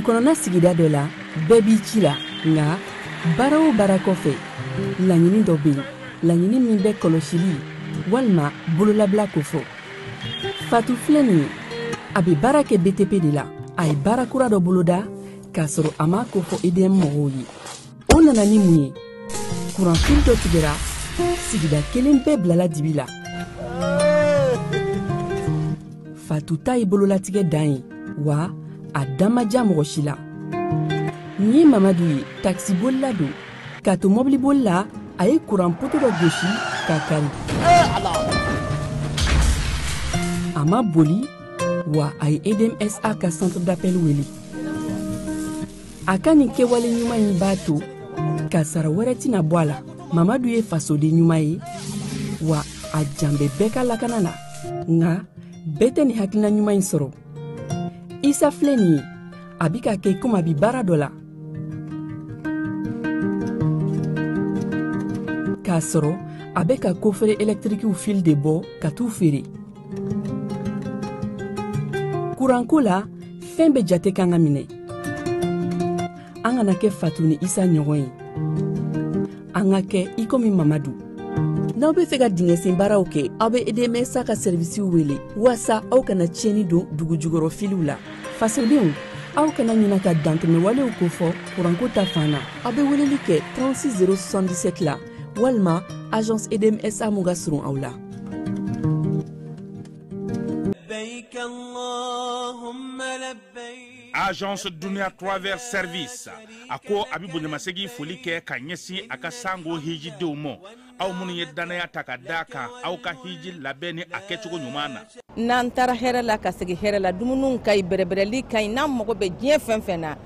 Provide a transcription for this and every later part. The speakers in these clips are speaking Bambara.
Kɔnɔna sigida dɔ la bɛɛ b'i ci la nka baara o baara kɔfɛ laɲini dɔ bɛ yen laɲini min bɛ kɔlɔsili walima bololabila ko fɔ Fatu filɛ nin ye a bɛ baara kɛ BTP de la a ye baara kura dɔ boloda k'a sɔrɔ a ma ko fɔ EDM mɔgɔw ye o nana ni mun ye kuranfili dɔ tigɛra sigida kelen bɛɛ bilala dibi la Fatu ta ye bololatigɛ dan ye wa a damaja mɔgɔ si la nin ye Mamadu ye taxibolila don k'a to mɔbilibolila a ye kuran poto dɔ gosi k'a kari a ma boli wa a ye EDMSA ka centre d'appel wele a ka nin kɛwale ɲuman in b'a to ka sara wɛrɛ tɛna bɔ a la Mamadu ye fasoden ɲuman ye wa a jan bɛ bɛɛ ka lakana na nka bɛɛ tɛ nin hakilina ɲuman in sɔrɔ Isa filɛ nin ye a bi ka kɛ komi a bi baara dɔ la k'a sɔrɔ a bɛ ka kofere électrique fil de bɔ ka t'u feere kuranko la fɛn bɛ jate kan ka minɛ an kana kɛ Fatu ni Isa ɲɔgɔn ye an ka kɛ i komi Mamadu n'aw bɛ fɛ ka dingɛsen baaraw kɛ aw bɛ EDMSA ka servisiw wele walasa aw kana tiɲɛni don dugu jukɔrɔ filiw la fasodenw aw kana ɲina ka dantɛmɛwalew kofɔ kuranko ta fan na aw bɛ weleli kɛ 36077 la walima agence EDMSA mun ka surun aw la Agence Dunia Travers Service a ko a bɛ bonyamasegin foli kɛ ka ɲɛsin a ka sango hijidenw ma aw minnu ye danaya ta ka d'a kan aw ka hiji labɛn ni a kɛcogo ɲuman na n'an taara hɛrɛ la ka segin hɛrɛ la dumuniw ka ɲi bɛrɛbɛrɛli ka ɲi n'an mago bɛ diɲɛ fɛn fɛn na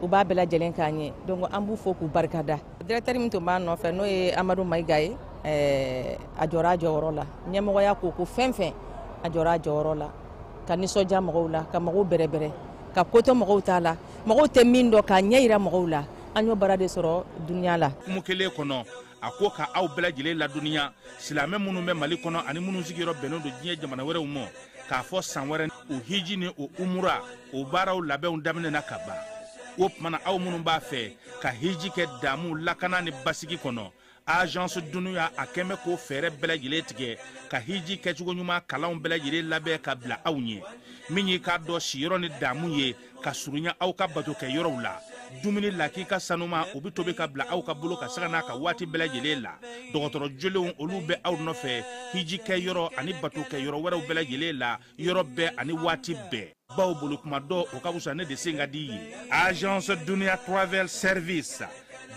u b'a bɛɛ lajɛlen k'an ye donc an b'u fo k'u barikada directeur min tun b'an nɔfɛ n'o ye Amadu Mayiga ye a jɔra a jɔyɔrɔ la ɲɛmɔgɔya ko fɛn fɛn a jɔra a jɔyɔrɔ la ka nisɔndiya mɔgɔw la ka mɔgɔw bɛrɛbɛrɛ ka koto mɔgɔw t'a la mɔgɔw tɛ min dɔn k'a ɲɛ yira mɔgɔw la an y'o baara de sɔrɔ duniya la kumu kelen kɔnɔ a ko ka aw bɛɛ lajɛlen laduniya silamɛ minnu bɛ Mali kɔnɔ ani minnu sigiyɔrɔ bɛnnen don diɲɛ jamana wɛrɛw ma k'a fɔ san wɛrɛ o hiji ni o umura o baaraw labɛnw daminɛna ka ban o tumana aw minnu b'a fɛ ka hiji kɛ damu lakana ni basigi kɔnɔ agence Dunuya a kɛmɛ ko fɛɛrɛ bɛɛ lajɛlen tigɛ ka hiji kɛcogo ɲuman kalanw bɛɛ lajɛlen labɛn ka bila aw ɲɛ min ye k'a dɔn siyɔrɔ ni damu ye ka surunya aw ka bato kɛ yɔrɔw la dumuni lak'i ka sanuma o bɛ tobi ka bila aw ka bolo ka se ka n'a ka waati bɛɛ lajɛlen la dɔgɔtɔrɔ jolenw olu bɛ aw nɔfɛ hiji kɛ yɔrɔ ani bato kɛ yɔrɔ wɛrɛw bɛɛ lajɛlen la yɔrɔ bɛɛ ani waati bɛɛ baw bolo kuma dɔ o ka wusa ne de se ka di ye agence Dunia Travel Service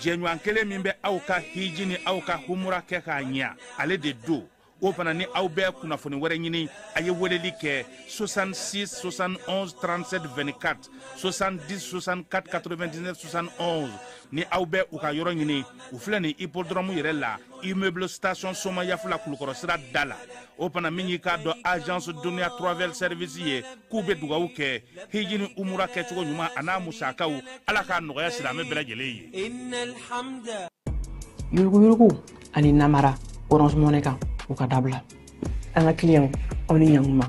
jɛɲɔgɔn kelen min bɛ aw ka hiji ni aw ka humura kɛ k'a ɲɛ ale de do o fana ni aw bɛɛ kunnafoni wɛrɛ ɲini a ye weleli kɛ 66 71 37 24 70 64 99 71 ni aw bɛɛ u ka yɔrɔ ɲini u filɛ ni hippodrome yɛrɛ la immeuble station Soma Yafula Kulukɔrɔ sira da la o fana min y'i k'a dɔn agence Dunia Travel Service ye k'u bɛ dugawu kɛ hiji ni umura kɛcogo ɲuman a n'a musakaw ala k'a nɔgɔya silamɛ bɛɛ lajɛlen ye. Yuruguyurugu ani namara Orange Money kan u ka dabila an ka client aw ni ɲankuma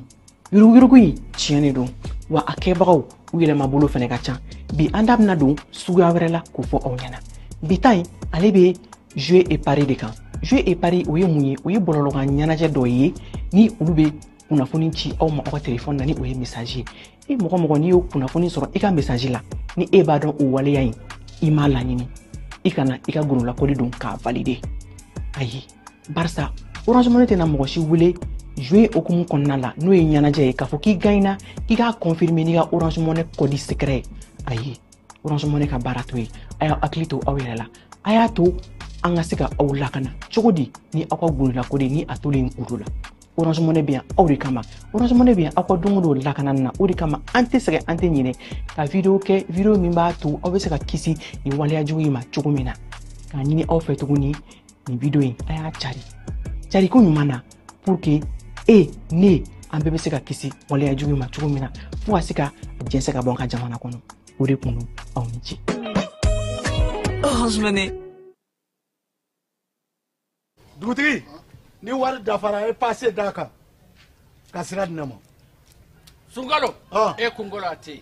yuruguyurugu in tiɲɛ de don wa a kɛbagaw u yɛlɛma bolo fɛnɛ ka ca bi an da bɛna don suguya wɛrɛ la k'o fɔ aw ɲɛna bi ta in ale bɛ jeu et pari de kan jeu et pari o ye mun ye o ye bɔlɔlɔkan ɲɛnajɛ dɔ ye ni olu bɛ kunnafoni ci aw ma aw ka telefɔni na ni o ye message ye e mɔgɔ n'i y'o kunnafoni sɔrɔ i ka message la ni e b'a dɔn o waleya in i m'a laɲini i kana i ka gololakoli don k'a valider ayi barisa Orange Money tɛna mɔgɔ si wele jouer okumu kɔnɔna la n'o ye ɲɛnajɛ ye k'a fɔ k'i gagnera k'i k'a confirmer n'i ka Orange Money code secret ayi Orange Money ka baara to ye a y'a hakili to aw yɛrɛ la a y'a to an ka se ka aw lakana cogo di ni aw ka golola ko de ni a tolen kuru la Orange Money bɛ yan aw de kama Orange Money bɛ yan aw ka don o don lakana na o de kama an tɛ sɛgɛn an tɛ ɲinɛ ka video kɛ video min b'a to aw bɛ se ka kisi nin waleya jugu in ma cogo min na k'a ɲini aw fɛ tuguni nin video in a y'a cari ko ɲuman na pour que ne an bɛɛ bɛ se ka kisi waleya jugu in ma cogo min na fo ka se ka jɛnsɛ ka bɔ an ka jamana kɔnɔ o de kun aw ni ci. Orange Money. Dugutigi ni wari dafara e passé daka ka sira di ne ma Sunkalo e kungolo ate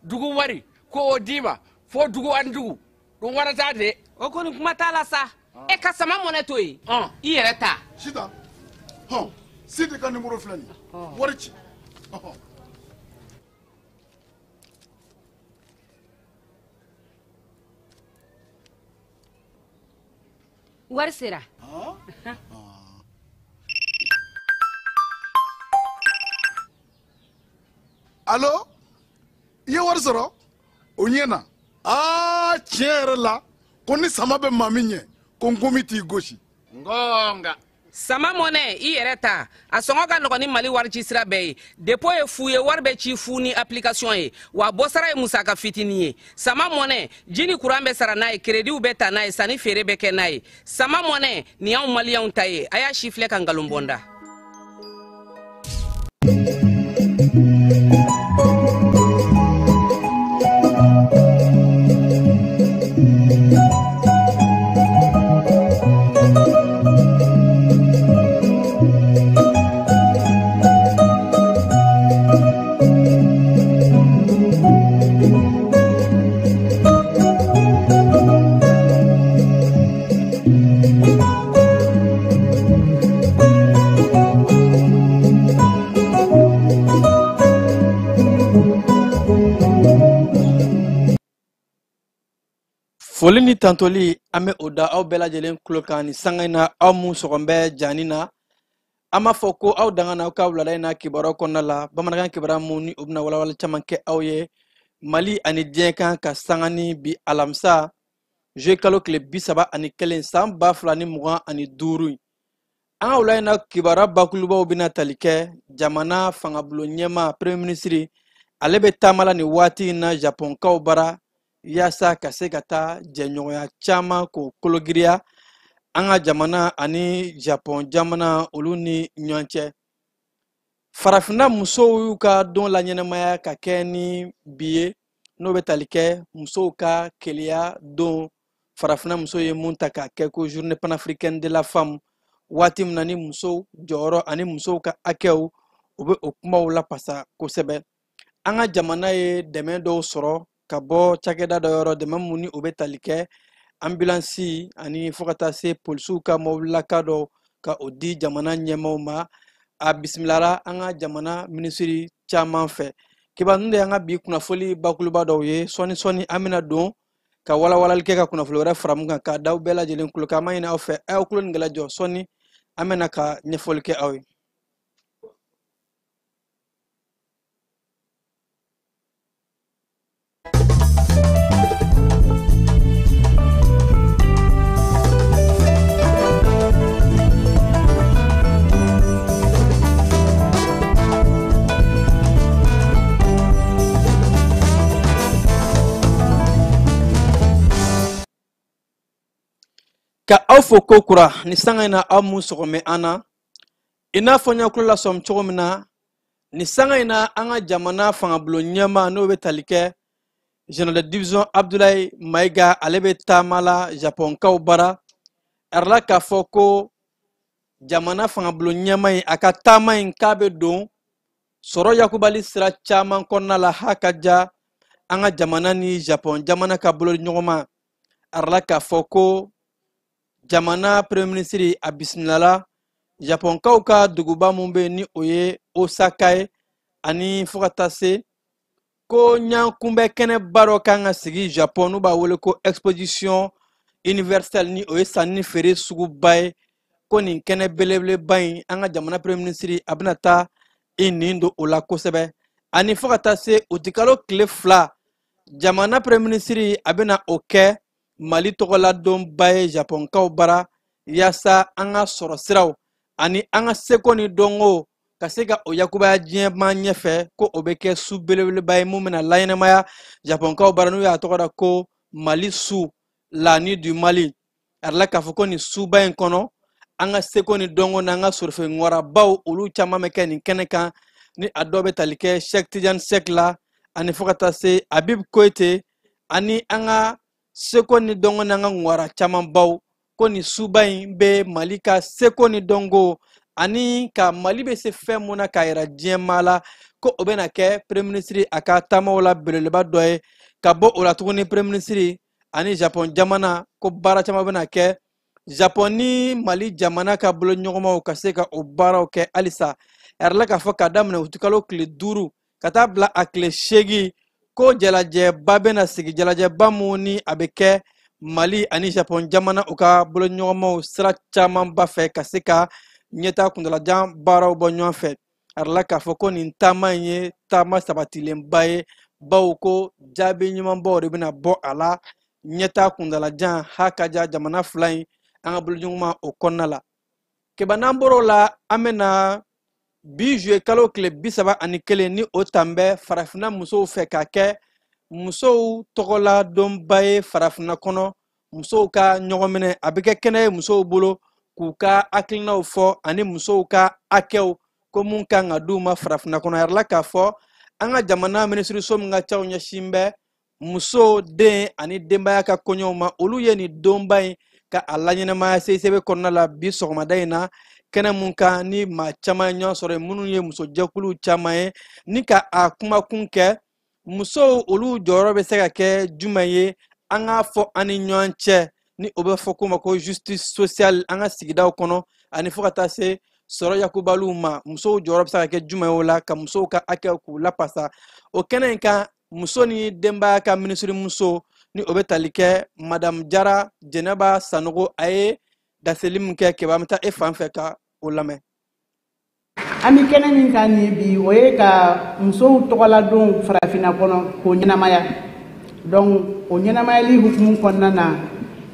dugu wari ko o dima fo dugu an dugu dun warata de o koni kuma t'a la sa e ka sama mɔnɛ to ye i yɛrɛ ta sita sidi ka numéro filɛ nin wari ci wari sera Allo i ye wari sɔrɔ o ɲɛna tiɲɛ yɛrɛ la ko ni sama bɛ maa min ɲɛ ko n komi t'i gosi ngonga sama mɔnɛ i yɛrɛ ta a sɔngɔ ka nɔgɔn ni Mali wari ci sira bɛɛ ye dépôt ye fu ye wari bɛ ci fu ni application ye wa bɔsara ye musaka fitinin ye sama mɔnɛ ji ni courant bɛ sara n'a ye crédit bɛ ta n'a ye sanni feere bɛ kɛ n'a ye sama mɔnɛ nin y'anw maliyɛnw ta ye a y'a si filɛ ka nkalon bɔnda. Foli ni tantoli an bɛ o da aw bɛɛ lajɛlen tulo kan ni sanga in na aw mun sɔgɔn bɛ jani na an b'a fɔ ko aw danga na aw ka wulada in na kibaruyaw kɔnɔna la bamanankan kibaruya mun ni u bɛna walawala caman kɛ aw ye Mali ani diɲɛ kan ka sanga ni bi alamisa juillet kalo tile 31 san 2025 an ka wulada in na kibaruya bakulubaw bɛna tali kɛ jamana fangabolo ɲɛma premier ministre ale bɛ taamala ni waati in na Japonkaw bara yaasa ka se ka taa jɛɲɔgɔnya caman k'o kologiriya an ka jamana ani Japon jamana olu ni ɲɔgɔn cɛ farafinna musow y'u ka don la ɲɛnamaya ka kɛ ni bi ye n'o bɛ tali kɛ musow ka keleya don farafinna musow ye mun ta k'a kɛ ko journée panafricaine de la femme waati min na ni musow jɔyɔrɔ ani musow ka hakɛw u bɛ o kumaw lapasa kosɛbɛ an ka jamana ye dɛmɛ dɔw sɔrɔ ka bɔ cakɛda dɔ yɔrɔ dɛmɛ mun ni o bɛ tali kɛ ambulansi ani fo ka taa se polisiw ka mobilaka dɔ ka o di jamana ɲɛmaaw ma a bisimilara an ka jamana minisiri caman fɛ kibaru ninnu de y'an ka bi kunnafoli bakuluba dɔw ye sɔni an bɛna don ka walawalali kɛ ka kunnafoli wɛrɛ fara mun kan k'a d'aw bɛɛ lajɛlen kulo kan an b'a ɲini aw fɛ a y'aw kulo nin gɛlɛjɔ sɔni an bɛna ka ɲɛfɔli kɛ aw ye. Ka aw fo ko kura ni sanga in na aw mun sɔgɔmɛ an na i n'a fɔ n y'a kulo lasɔmi cogo min na ni sanga in na an ka jamana fangabolo ɲɛma n'o bɛ tali kɛ général de division Abdoulaye Mayiga ale bɛ taama la Japonkaw bara arala k'a fɔ ko jamana fangabolo ɲɛma in a ka taama in k'a bɛ don sɔrɔ yakubali sira caman kɔnɔna la ha ka ja an ka jamana ni Japon jamana ka bolo ɲɔgɔn ma arala k'a fɔ ko jamana premier ministre a bisimilala Japonkaw ka duguba mun bɛ ni o ye Osaka ye ani fo ka taa se ko ɲankunbɛ kɛnɛba dɔ kan ka sigi Japon n'u b'a wele ko exposition universelle ni o ye sanni ni feere suguba ye ko nin kɛnɛ belebeleba in an ka jamana premier ministre a bɛna taa i nin don o la kosɛbɛ ani fo ka taa se o ti kalo tile 2 jamana premier ministre a bɛna o kɛ Mali tɔgɔladonba ye Japonkaw bara yaasa an ka sɔrɔ siraw ani an ka seko ni dɔnko ka se ka o yakubaya diɲɛma ɲɛfɛ ko o bɛ kɛ su belebeleba ye mun bɛna laɲɛnɛmaya Japonkaw bara n'u y'a tɔgɔ da ko Mali su la nuit du Mali arla k'a fɔ ko nin suba in kɔnɔ an ka seko ni dɔnko n'an ka sɔrɔfɛ ŋwarabaw olu caman bɛ kɛ nin kɛnɛ kan ni a dɔw bɛ tali kɛ Cheikh Tidiane Seck la ani fo ka taa se Habib Koite ani an ka seko ni dɔnko n'an ka ŋwara caman baw ko nin suba in bɛ Mali ka seko ni dɔnko ani ka Mali bɛ se fɛn mun na k'a yira diɲɛma la ko o bɛna kɛ premier ministre a ka taamaw la belebeleba dɔ ye ka bɔ o la tuguni premier ministre ani Japon jamana ko baara caman bɛna kɛ Japon ni Mali jamana ka bolo ɲɔgɔnmaw ka se ka o baaraw kɛ halisa arla k'a fɔ ka daminɛ o ti kalo tile 5 ka taa bila a tile 8 ko jalajɛba bɛna sigi jalajɛba mun ni a bɛ kɛ Mali ani Japon jamana u ka bolo ɲɔgɔnmaw sira caman ba fɛ ka se ka ɲɛta kuntalajan baaraw bɔ ɲɔgɔn fɛ arla k'a fɔ ko nin taama in ye taama sabatilenba ye bawo ko jaabi ɲumanbaw de bɛna bɔ a la ɲɛta kuntalajan hakaja jamana 2 in an ka bolo ɲɔgɔnma o kɔnɔna la keba n'an bɔr'o la an bɛna bi juillet kalo tile 31 ni o tan bɛ farafinna musow fɛ ka kɛ musow tɔgɔladonba ye farafinna kɔnɔ musow ka ɲɔgɔn minɛ a bɛ kɛ kɛnɛ ye musow bolo k'u ka hakilinaw fɔ ani musow ka hakɛw ko mun kan ka d'u ma farafinna kɔnɔ yarila k'a fɔ an ka jamana minisiriso min ka caw ɲɛsin bɛ muso den ani denbaya ka kɔɲɔw ma olu ye nin donba in ka a laɲɛnɛmaya CICB kɔnɔna la bi sɔgɔmada in na kɛnɛ mun kan ni maa caman ɲɔgɔn sɔrɔ minnu ye musojɛkuluw caman ye ni ka a kumakun kɛ musow olu jɔyɔrɔ bɛ se ka kɛ jumɛn ye an k'a fɔ an ni ɲɔgɔn cɛ ni o bɛ fɔ ko ma ko justice sociale an ka sigidaw kɔnɔ ani fo ka taa se sɔrɔ yakubaliw ma musow jɔyɔrɔ bɛ se ka kɛ jumɛn ye o la ka musow ka hakɛw k'u lapasa o kɛnɛ in kan muso ni denbaya ka minisiri muso ni o bɛ tali kɛ madame Jara Jɛnɛba Sanogo a ye daseli min kɛ kɛba an bɛ taa e fan fɛ ka o lamɛn. An bɛ kɛnɛ min kan nin bi o ye ka musow tɔgɔladon farafinna kɔnɔ k'o ɲɛnamaya donc o ɲɛnamayali hukumu kɔnɔna na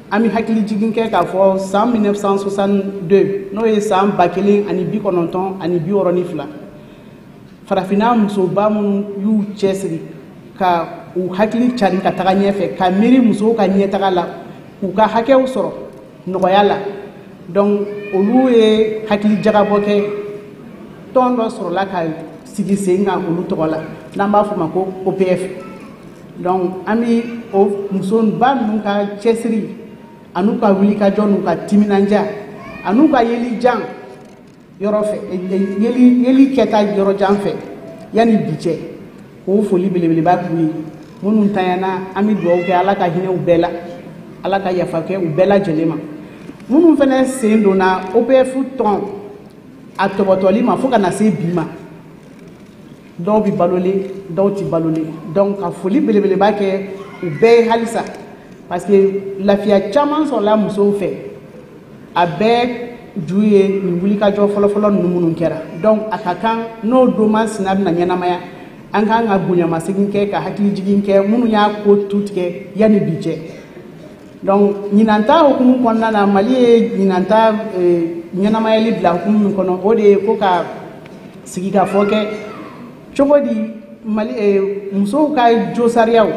an bɛ hakili jigin kɛ k'a fɔ san 1962 n'o ye san 1962 farafinna musoba minnu y'u cɛsiri ka u hakili cari ka taga ɲɛfɛ ka miiri musow ka ɲɛtaga la k'u ka hakɛw sɔrɔ nɔgɔya la donc olu ye hakili jagabɔ kɛ tɔn dɔ sɔrɔla ka sigi sen kan olu tɔgɔ la n'an b'a fɔ ma ko OPF donc an bɛ o musoba ninnu ka cɛsiri an'u ka wulikajɔ n'u ka timinanja an'u ka yelijan yɔrɔ fɛ yeli kɛta yɔrɔ jan fɛ yanni bi cɛ k'o foli belebeleba k'u ye minnu tanyana an bɛ dugawu kɛ ala ka hinɛ u bɛɛ la ala ka yafa kɛ u bɛɛ lajɛlen ma minnu fana sen donna OPF tɔn a tɔbɔtɔli ma fo ka na se bi ma dɔw bɛ balolen dɔw tɛ balolen donc ka foli belebeleba kɛ u bɛɛ ye halisa parce que lafiya caman sɔrɔla musow fɛ a bɛɛ ju ye nin wulikajɔ fɔlɔfɔlɔ ninnu minnu kɛra donc a ka kan n'o don masina bɛna ɲɛnamaya an kan ka bonyamasegin kɛ ka hakili jigin kɛ minnu y'a ko tu tigɛ yanni bi cɛ donc ɲinanta hukumu kɔnɔna na Mali ye ɲinanta ɲɛnamayali bila hukumu min kɔnɔ o de ye ko ka sigi ka fɔ kɛ cogo di Mali musow ka jo sariyaw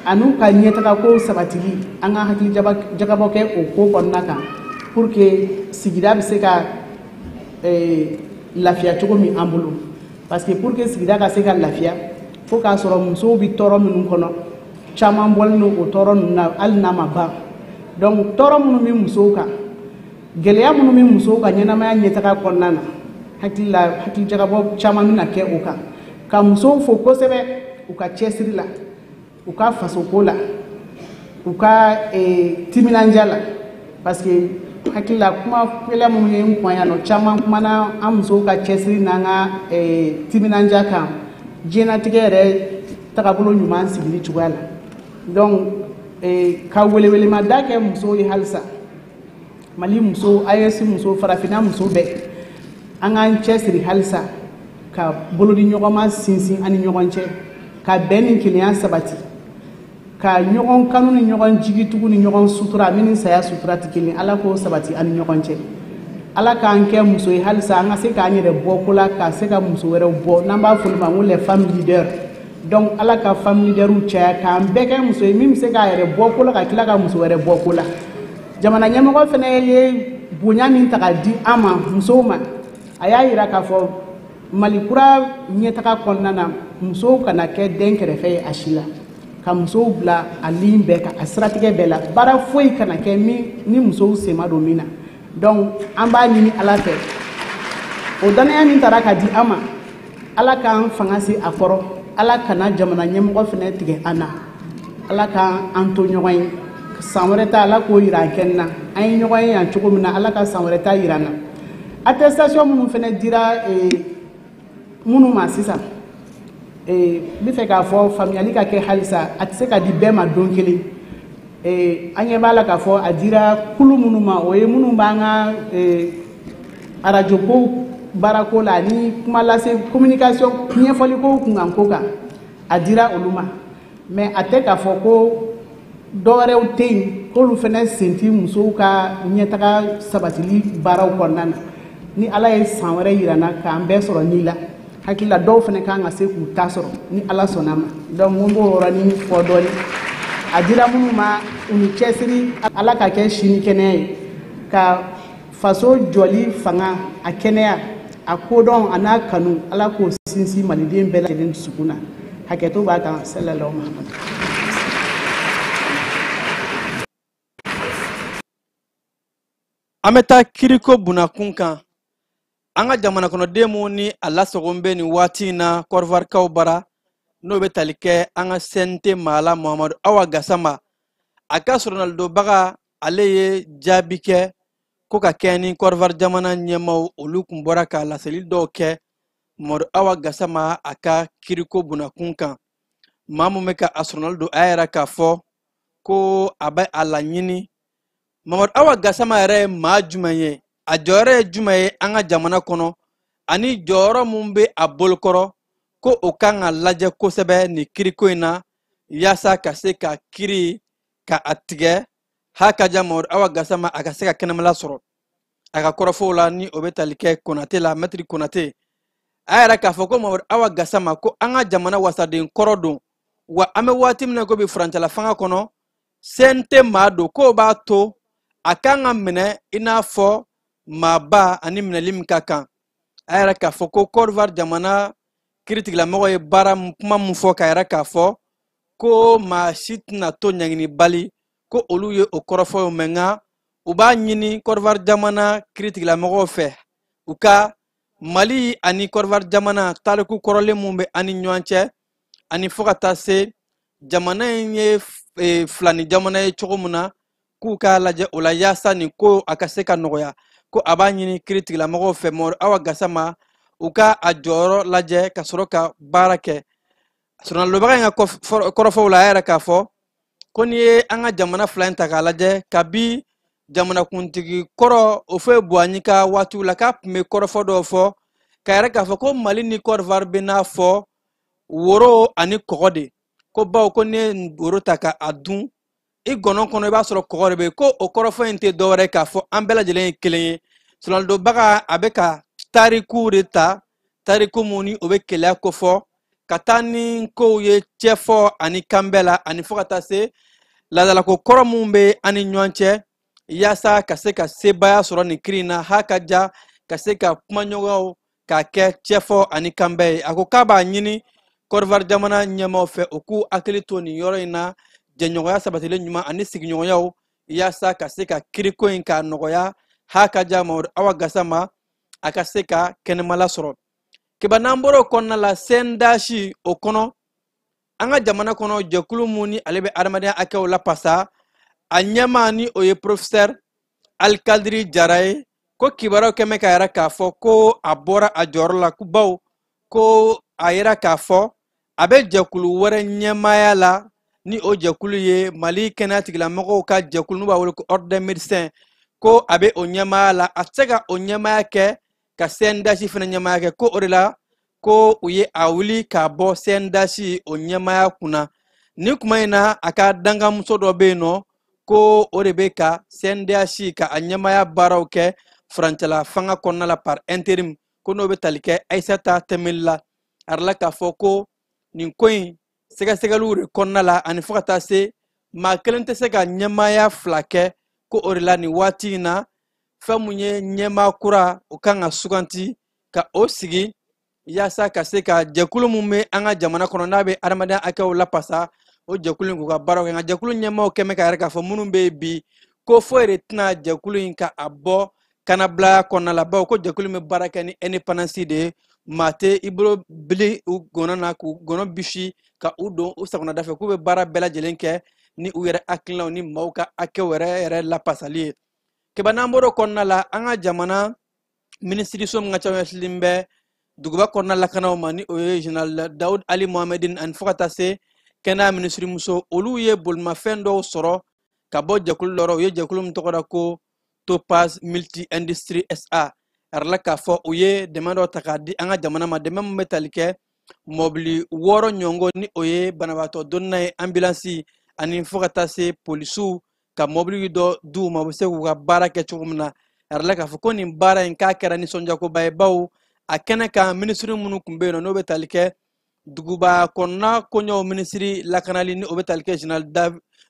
an'u ka ɲɛtaga ko sabatili an ka hakili jagabɔ kɛ o ko kɔnɔna kan pour que sigida bɛ se ka lafiya cogo min an bolo parce que pour que sigida ka se ka lafiya fo k'a sɔrɔ musow bɛ tɔɔrɔ minnu kɔnɔ caman bɔlen don o tɔɔrɔ ninnu na hali n'a ma ban donc tɔɔrɔ minnu bɛ musow kan gɛlɛya minnu bɛ musow ka ɲɛnamaya ɲɛtaga kɔnɔna na hakili jagabɔ caman bɛna kɛ o kan ka musow fo kosɛbɛ u ka cɛsiri la u ka fasoko la u ka timinanja la parce que hakili la kuma fɛlɛ minnu ye n kɔn yan nɔ caman kumana an musow ka cɛsiri n'an ka timinanja kan diɲɛlatigɛ yɛrɛ tagabolo ɲuman sigili cogoya la donc ka welewelema da kɛ musow ye halisa mali muso AES muso farafina muso bɛɛ an k'an cɛsiri halisa ka bolodi ɲɔgɔnma sinsin ani ɲɔgɔn cɛ ka bɛn ni kelenya sabati ka ɲɔgɔn kanu ni ɲɔgɔn jigitugu ni ɲɔgɔn sutura min ni saya sutura tɛ kelen ala k'o sabati ani ɲɔgɔn cɛ ala k'an kɛ muso ye halisa an ka se k'an yɛrɛ bɔ ko la ka se ka muso wɛrɛw bɔ n'an b'a fɔ ma ko les femmes leaders donc ala ka femme leaderw caya k'an bɛɛ kɛ muso ye min bɛ se k'a yɛrɛ bɔ ko la ka tila ka muso wɛrɛ bɔ ko la jamana ɲɛmɔgɔ fana ye bonya min ta ka di an ma musow ma a y'a yira k'a fɔ mali kura ɲɛtaga kɔnɔna na musow kana kɛ den kɛrɛfɛ ye a si la ka musow bila a ligne bɛɛ kan a siratigɛ bɛɛ la baara foyi kana kɛ min ni musow sen ma don min na donc an b'a ɲini ala fɛ o danaya min taara ka di an ma ala k'an fanga se a kɔrɔ ala kana jamana ɲɛmɔgɔ fana tigɛ an na ala k'an to ɲɔgɔn ye san wɛrɛ ta ala k'o yira an kɛnɛ na an ye ɲɔgɔn ye yan cogo min na ala ka san wɛrɛ ta yira an na attestation minnu fana dira minnu ma sisan n bɛ fɛ k'a fɔ faamuyali ka kɛ halisa a tɛ se ka di bɛɛ ma don kelen an ɲɛ b'a la k'a fɔ a dira kulu minnu ma o ye minnu b'an ka arajo ko baarako la ni kuma lase communication ɲɛfɔli ko kunkan ko kan a dira olu ma mais a tɛ k'a fɔ ko dɔwɛrɛw tɛ yen k'olu fana sen tɛ musow ka ɲɛtaga sabatili baaraw kɔnɔna na ni ala ye san wɛrɛ yira n na k'an bɛɛ sɔrɔ ni la hakili la dɔw fana kan ka se k'u ta sɔrɔ ni ala sɔnna ma donc n b'o yɔrɔnin fɔ dɔɔni a dira minnu ma u ni cɛsiri ala ka kɛ sini kɛnɛya ye ka faso jɔli fanga a kɛnɛya a kodɔn a n'a kanu ala k'o sinsin maliden bɛɛ lajɛlen dusukun na hakɛto b'a kan sallallahu mahamadu. An bɛ taa kiriko bunakun kan an ka jamana kɔnɔden minnu ni a lasagon bɛ nin waati in na kɔrɔvarikaw bara n'o bɛ tali kɛ an ka CNT Maala Muhamadu Awa Gasama a ka sɔrɔnalidonbaga ale ye jaabi kɛ ko ka kɛ ni kɔrɔvari jamana ɲɛmaaw olu tun bɔra ka laseli dɔw kɛ Muhamadu Awa Gasama a ka kiriko bunakun kan maa mun bɛ ka a sɔrɔnalidon a yɛrɛ k'a fɔ ko a bɛ a laɲini Muhamadu Awa Gasama yɛrɛ ye maa jumɛn ye a jɔyɔrɔ ye jumɛn ye an ka jamana kɔnɔ ani jɔyɔrɔ mun bɛ a bolokɔrɔ ko o kan ka lajɛ kosɛbɛ nin kiriko in na yaasa ka se ka kiri ka a tigɛ hakaja Muhamadu Awa Gasama a ka se ka kɛnɛmala sɔrɔ a ka kɔrɔfɔw la ni o bɛ tali kɛ Konate la Mɛtiri Konate a yɛrɛ k'a fɔ ko Muhamadu Awa Gasama ko an ka jamana wasaden kɔrɔ don wa an bɛ waati min na ko bi furancɛla fanga kɔnɔ CNT maa don k'o b'a to a kan ka minɛ i n'a fɔ maaba ani minɛli min ka kan a yɛrɛ k'a fɔ ko Côte d'Ivoire jamana kiritigilamɔgɔ ye baara kuma min fɔ k'a yɛrɛ k'a fɔ ko maa si tɛna to ɲɛɲini bali ko olu ye o kɔrɔfɔ mɛ nka u b'a ɲini Côte d'Ivoire jamana kiritigilamɔgɔw fɛ u ka Mali ani Côte d'Ivoire jamana tariku kɔrɔlen min bɛ ani ɲɔgɔn cɛ ani fo ka taa se jamana in ye filani jamana ye cogo min na k'u k'a lajɛ o la yaasa nin ko a ka se ka nɔgɔya ko a b'a ɲini kiritigilamɔgɔw fɛ Muhamadu Awa Gasama u ka a jɔyɔrɔ lajɛ ka sɔrɔ ka baara kɛ sɔrɔnalidonbaga in ka kɔrɔfɔw la a yɛrɛ k'a fɔ ko n'i ye an ka jamana fila in ta k'a lajɛ kabi jamanakuntigi kɔrɔ o fɛ Buhari ka waatiw la k'a tun bɛ kɔrɔfɔ dɔw fɔ k'a yɛrɛ k'a fɔ ko Mali ni Côte d'Ivoire bɛ n'a fɔ woro ani kɔgɔ de ko bawo ko n'i ye woro ta k'a dun i gɔnɔ kɔnɔ i b'a sɔrɔ kɔgɔ de bɛ yen ko o kɔrɔfɔ in tɛ dɔwɛrɛ k'a fɔ an bɛɛ lajɛlen ye kelen ye sɔrɔnalidonbaga a bɛ ka tarikuw de ta tariku mun ni o bɛ keleya kofɔ ka taa ni kow ye cɛfɔ ani kanbɛɛ la ani fo ka taa se laadalako kɔrɔ mun bɛ an ni ɲɔgɔn cɛ yaasa ka se ka sebaya sɔrɔ nin kiri in na ha ka ja ka se ka kumaɲɔgɔnw k'a kɛ cɛfɔ ani kanbɛɛ ye a ko k'a b'a ɲini Côte d'Ivoire jamana ɲɛmaaw fɛ u k'u hakili to nin yɔrɔ in na jɛɲɔgɔnya sabatilen ɲuman ani sigiɲɔgɔnyaw yaasa ka se ka kiriko in k'a nɔgɔya ha ka ja Muhamadu Awa Gasama a ka se ka kɛnɛmala sɔrɔ kiba n'an bɔra o kɔnɔna la CNDH o kɔnɔ an ka jamana kɔnɔ jɛkulu mun ni ale bɛ adamadenya hakɛw lapasa a ɲɛmaa ni o ye Professeur Alikadiri Jara ye ko kibaruyaw kɛmɛ ka yɛrɛ k'a fɔ ko a bɔra a jɔyɔrɔ la bawo ko a yɛrɛ k'a fɔ a bɛ jɛkulu wɛrɛ ɲɛmaaya la ni o jɛkulu ye Mali kɛnɛya tigilamɔgɔw ka jɛkulu n'u b'a wele ko Ordre des Médecins ko abe o ɲɛmaya la a tɛ se ka o ɲɛmaya kɛ ka CNDH fana ɲɛmaya kɛ ko o de la ko u ye a wuli k'a bɔ CNDH o ɲɛmaya kunna ni kuma in na a ka dangamuso dɔ bɛ yen nɔ ko o de bɛ ka CNDH ka a ɲɛmaya baaraw kɛ furancɛla fanga kɔnɔna la par intérim ko n'o bɛ tali kɛ Aissata Tembeli la a yɛrɛ la k'a fɔ ko nin ko in sɛgɛsɛgɛliw de kɔnɔna la ani fo ka taa se maa kelen tɛ se ka ɲɛmaya fila kɛ ko o de la nin waati in na fɛn mun ye ɲɛmaa kura o kan ka suganti ka o sigi yaasa ka se ka jɛkulu mun bɛ an ka jamana kɔnɔ n'a bɛ adamadenya hakɛw lapasa o jɛkulu in k'u ka baaraw kɛ nka jɛkulu ɲɛmaaw kɛmɛ ka yɛrɛ k'a fɔ minnu bɛ yen bi ko foyi de tɛna jɛkulu in ka a bɔ kanabila kɔnɔna la bawo ko jɛkulu in bɛ baara kɛ ni indépendance de ye maa tɛ i bolo bili u gɔnɔ na k'u gɔnɔ bisi ka u don u sagonada fɛ k'u bɛ baara bɛɛ lajɛlen kɛ ni u yɛrɛ hakilinaw ni maaw ka hakɛw yɛrɛ lapasali ye kɛba n'an bɔra o kɔnɔna la an ka jamana minisiriso min ka ca ɲɛsinnen bɛ duguba kɔnɔna lakanaw ma ni o ye Général Dawud Ali Mohamedine ani fo ka taa se kɛnɛya minisirimuso olu ye bolimafɛn dɔw sɔrɔ ka bɔ jɛkulu dɔ la u ye jɛkulu min tɔgɔ da ko Topaz Multi Industrie SA a yɛrɛ la k'a fɔ u ye dɛmɛ dɔ ta k'a di an ka jamana ma dɛmɛ min bɛ tali kɛ mɔbili 6 ɲɔgɔn ni o ye banabaatɔ donna ye ambulance ani fo ka taa se polisiw ka mɔbili dɔ d'u ma u bɛ se k'u ka baara kɛ cogo min na a yɛrɛ la k'a fɔ ko nin baara in k'a kɛra nisɔndiyakoba ye bawo a kɛnɛ kan minisiri minnu tun bɛ yen nɔ n'o bɛ tali kɛ duguba kɔnɔna koɲɛw minisiri lakanali ni o bɛ tali kɛ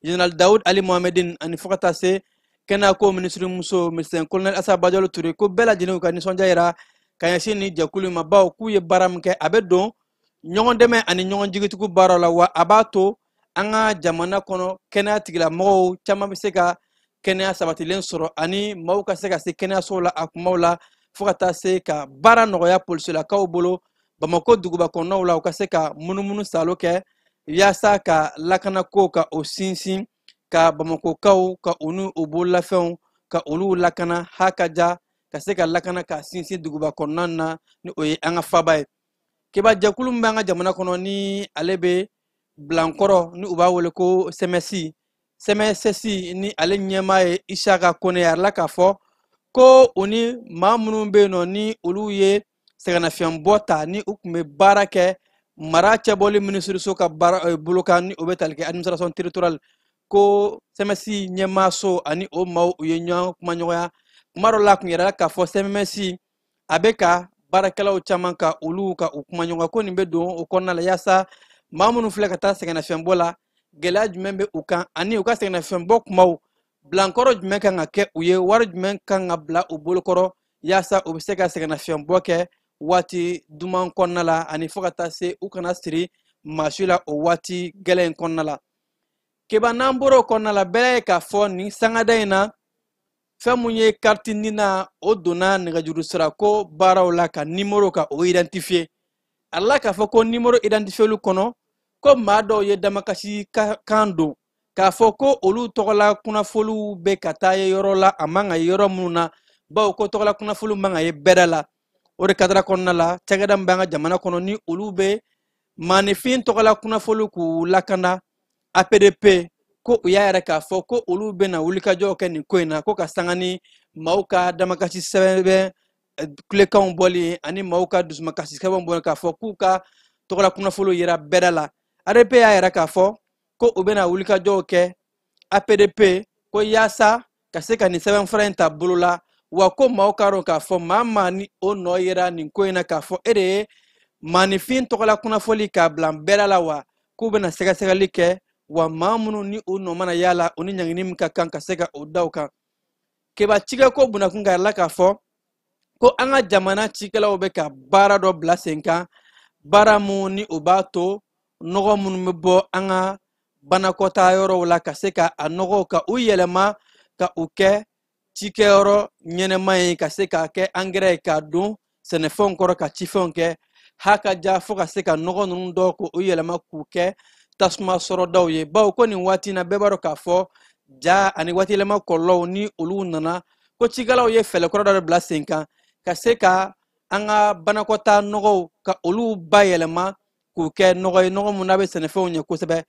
Général Dawud Ali Mohamedine ani fo ka taa se kɛnɛyako minisirimuso médecin colonel Assa Badialo Touré ko bɛɛ lajɛlen y'u ka nisɔndiya yira ka ɲɛsin nin jɛkulu in ma bawo k'u ye baara min kɛ a bɛ don ɲɔgɔn dɛmɛ ani ɲɔgɔn jigitigiw baaraw la wa a b'a to an ka jamana kɔnɔ kɛnɛya tigilamɔgɔw caman bɛ se ka kɛnɛya sabatilen sɔrɔ ani maaw ka se ka se kɛnɛyasow la a kumaw la fo ka taa se ka baara nɔgɔya polisilakaw bolo Bamako duguba kɔnɔnaw la u ka se ka munumunu salo kɛ yaasa ka lakanako ka o sinsin ka Bamakokaw ka u ni u bololafɛnw ka olu lakana hakaja ka se ka lakana ka sinsin duguba kɔnɔna na ni o ye an ka faba ye keba jɛkulu min bɛ an ka jamana kɔnɔ ni ale bɛ bilankɔrɔ ni u b'a wele ko CMSS ni ale ɲɛmaa ye Isaka Kone a yɛrɛ la k'a fɔ ko u ni maa minnu bɛ yen nɔ ni olu ye sɛgɛnnafiɲɛbɔ ta ni u tun bɛ baara kɛ mara cɛbɔli minisiriso ka baara bolo kan ni o bɛ tali kɛ administration territoriale ko CMS ɲɛmaaso ani o maaw u ye ɲɔgɔn kumaɲɔgɔnya kuma dɔ la a tun yɛrɛ la k'a fɔ CMS a bɛ ka baarakɛlaw caman ka olu ka u kumaɲɔgɔnya ko nin bɛ don o kɔnɔna la yaasa maa minnu filɛ ka taa sɛgɛnnafiɲɛbɔ la gɛlɛya jumɛn bɛ u kan ani u ka sɛgɛnnafiɲɛbɔ kumaw bilankɔrɔ jumɛn kan ka kɛ u ye wari jumɛn kan ka bila u bolokɔrɔ yaasa u bɛ se ka sɛgɛnnafiɲɛbɔ kɛ waati duman kɔnɔna la ani fo ka taa se u kana siri maasi la o waati gɛlɛn in kɔnɔna la keba n'an bɔra o kɔnɔna la bɛɛ ye k'a fɔ nin sangada in na fɛn mun ye kariti ni na o donna nɛgɛjuru sira ko baaraw la ka nimoro ka o identifier a la k'a fɔ ko nimoro identifieli kɔnɔ ko maa dɔw ye damakasi kan don k'a fɔ ko olu tɔgɔla kunnafoliw bɛ ka taa ye yɔrɔ la a man ka ye yɔrɔ minnu na bawo ko tɔgɔla kunnafoliw man ka ye bɛɛda la o de kadara kɔnɔna la cakɛda min bɛ an ka jamana kɔnɔ ni olu bɛ maanifin tɔgɔla kunnafoliw k'u lakana APDP ko u y'a yɛrɛ k'a fɔ ko olu bɛna wulikajɔw kɛ nin ko in na ko ka sanga ni maaw ka damakasi sɛbɛn kulekanw bɔli ani maaw ka dusumakasi sɛbɛnw bɔli k'a fɔ k'u ka tɔgɔla kunnafoliw yira bɛɛda la ADP y'a yɛrɛ k'a fɔ ko u bɛna wulikajɔw kɛ APDP ko yaasa ka se ka nin sɛbɛnfura in ta bolo la wa ko maaw k'a dɔn k'a fɔ maa maa ni o nɔ yera nin ko in na k'a fɔ e de ye maanifin tɔgɔla kunnafoli k'a bila bɛɛda la wa k'u bɛna sɛgɛsɛgɛli kɛ wa maa minnu ni o nɔ mana yala o ni ɲangini min ka kan ka se ka o da o kan keba cikɛko bunakun k'a la k'a fɔ ko an ka jamana cikɛlaw bɛ ka baara dɔ bila sen kan baara mun ni o b'a to nɔgɔ minnu bɛ bɔ an ka banakɔtaa yɔrɔw la ka se ka a nɔgɔw ka u yɛlɛma ka u kɛ cikɛyɔrɔ ɲɛnɛma ye ka se k'a kɛ angɛrɛ ye k'a don sɛnɛfɛnw kɔrɔ ka cifɛnw kɛ hakaja fo ka se ka nɔgɔ ninnu dɔw ko u yɛlɛma k'u kɛ tasuma sɔrɔdaw ye bawo ko nin waati in na bɛɛ b'a dɔn k'a fɔ ja ani waati yɛlɛma kɔlɔlɔw ni olu nana ko cikɛlaw ye fɛɛrɛ kɔrɔ dɔ bila sen kan ka se ka an ka banakɔtaa nɔgɔw ka olu bayɛlɛma k'u kɛ nɔgɔ ye nɔgɔ mun n'a bɛ sɛnɛfɛnw ɲɛ kosɛbɛ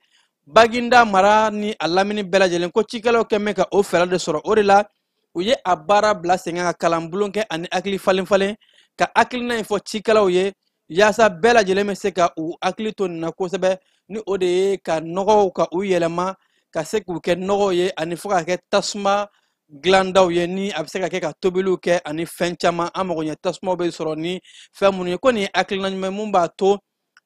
Baginda mara ni a lamini bɛɛ lajɛlen ko cikɛlaw kɛn bɛ ka o fɛɛrɛ de sɔrɔ o de la u ye a baara bila sen kan ka kalanbulon kɛ ani hakili falen falen ka hakilina in fɔ cikɛlaw ye yaasa bɛɛ lajɛlen bɛ se ka u hakili to nin na kosɛbɛ ni o de ye ka nɔgɔw ka u yɛlɛma ka se k'u kɛ nɔgɔw ye ani fo ka kɛ tasuma dilandaw ye ni a bɛ se ka kɛ ka tobiliw kɛ ani fɛn caman an mago ɲɛ tasumaw bɛ sɔrɔ ni fɛn minnu ye ko nin ye hakilina ɲuman mun b'a to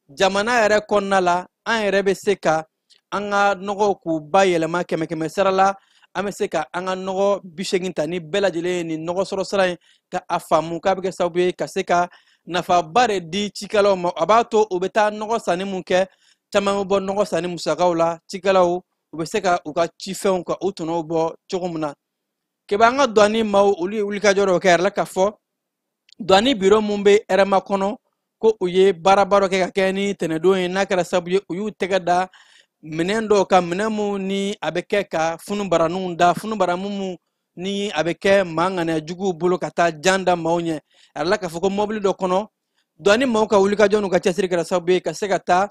jamana yɛrɛ kɔnɔna la an yɛrɛ bɛ se ka an ka nɔgɔw k'u ba yɛlɛma kɛmɛ kɛmɛ sara la an bɛ se ka an ka nɔgɔ 80 ta ni bɛɛ lajɛlen ye nin nɔgɔ sɔrɔ sira in ka a faamu k'a bɛ kɛ sababu ye ka se ka nafaba de di cikɛlaw ma a b'a to u bɛ taa nɔgɔ sanni mun kɛ caman bɛ bɔ nɔgɔ sanni musakaw la cikɛlaw u bɛ se ka u ka cifɛnw ka u tɔnɔw bɔ cogo min na kɛbɛ an ka douane maaw olu ye wulikajɔ dɔ kɛ yɛrɛ la k'a fɔ douane biro mun bɛ RMA kɔnɔ ko u ye baaraba dɔ kɛ ka kɛ ni tɛnɛndon ye n'a kɛra sababu ye u y'u tɛgɛ da minɛn dɔw ka minɛn mun ni a bɛ kɛ ka funubaraninw da funubaramu mun ni a bɛ kɛ maa ŋaniyajuguw bolo ka taa jan da maaw ɲɛ a yɛrɛ la k'a fɔ ko mɔbili dɔ kɔnɔ douane maaw ka wulikajɔ n'u ka cɛsiri kɛra sababu ye ka se ka taa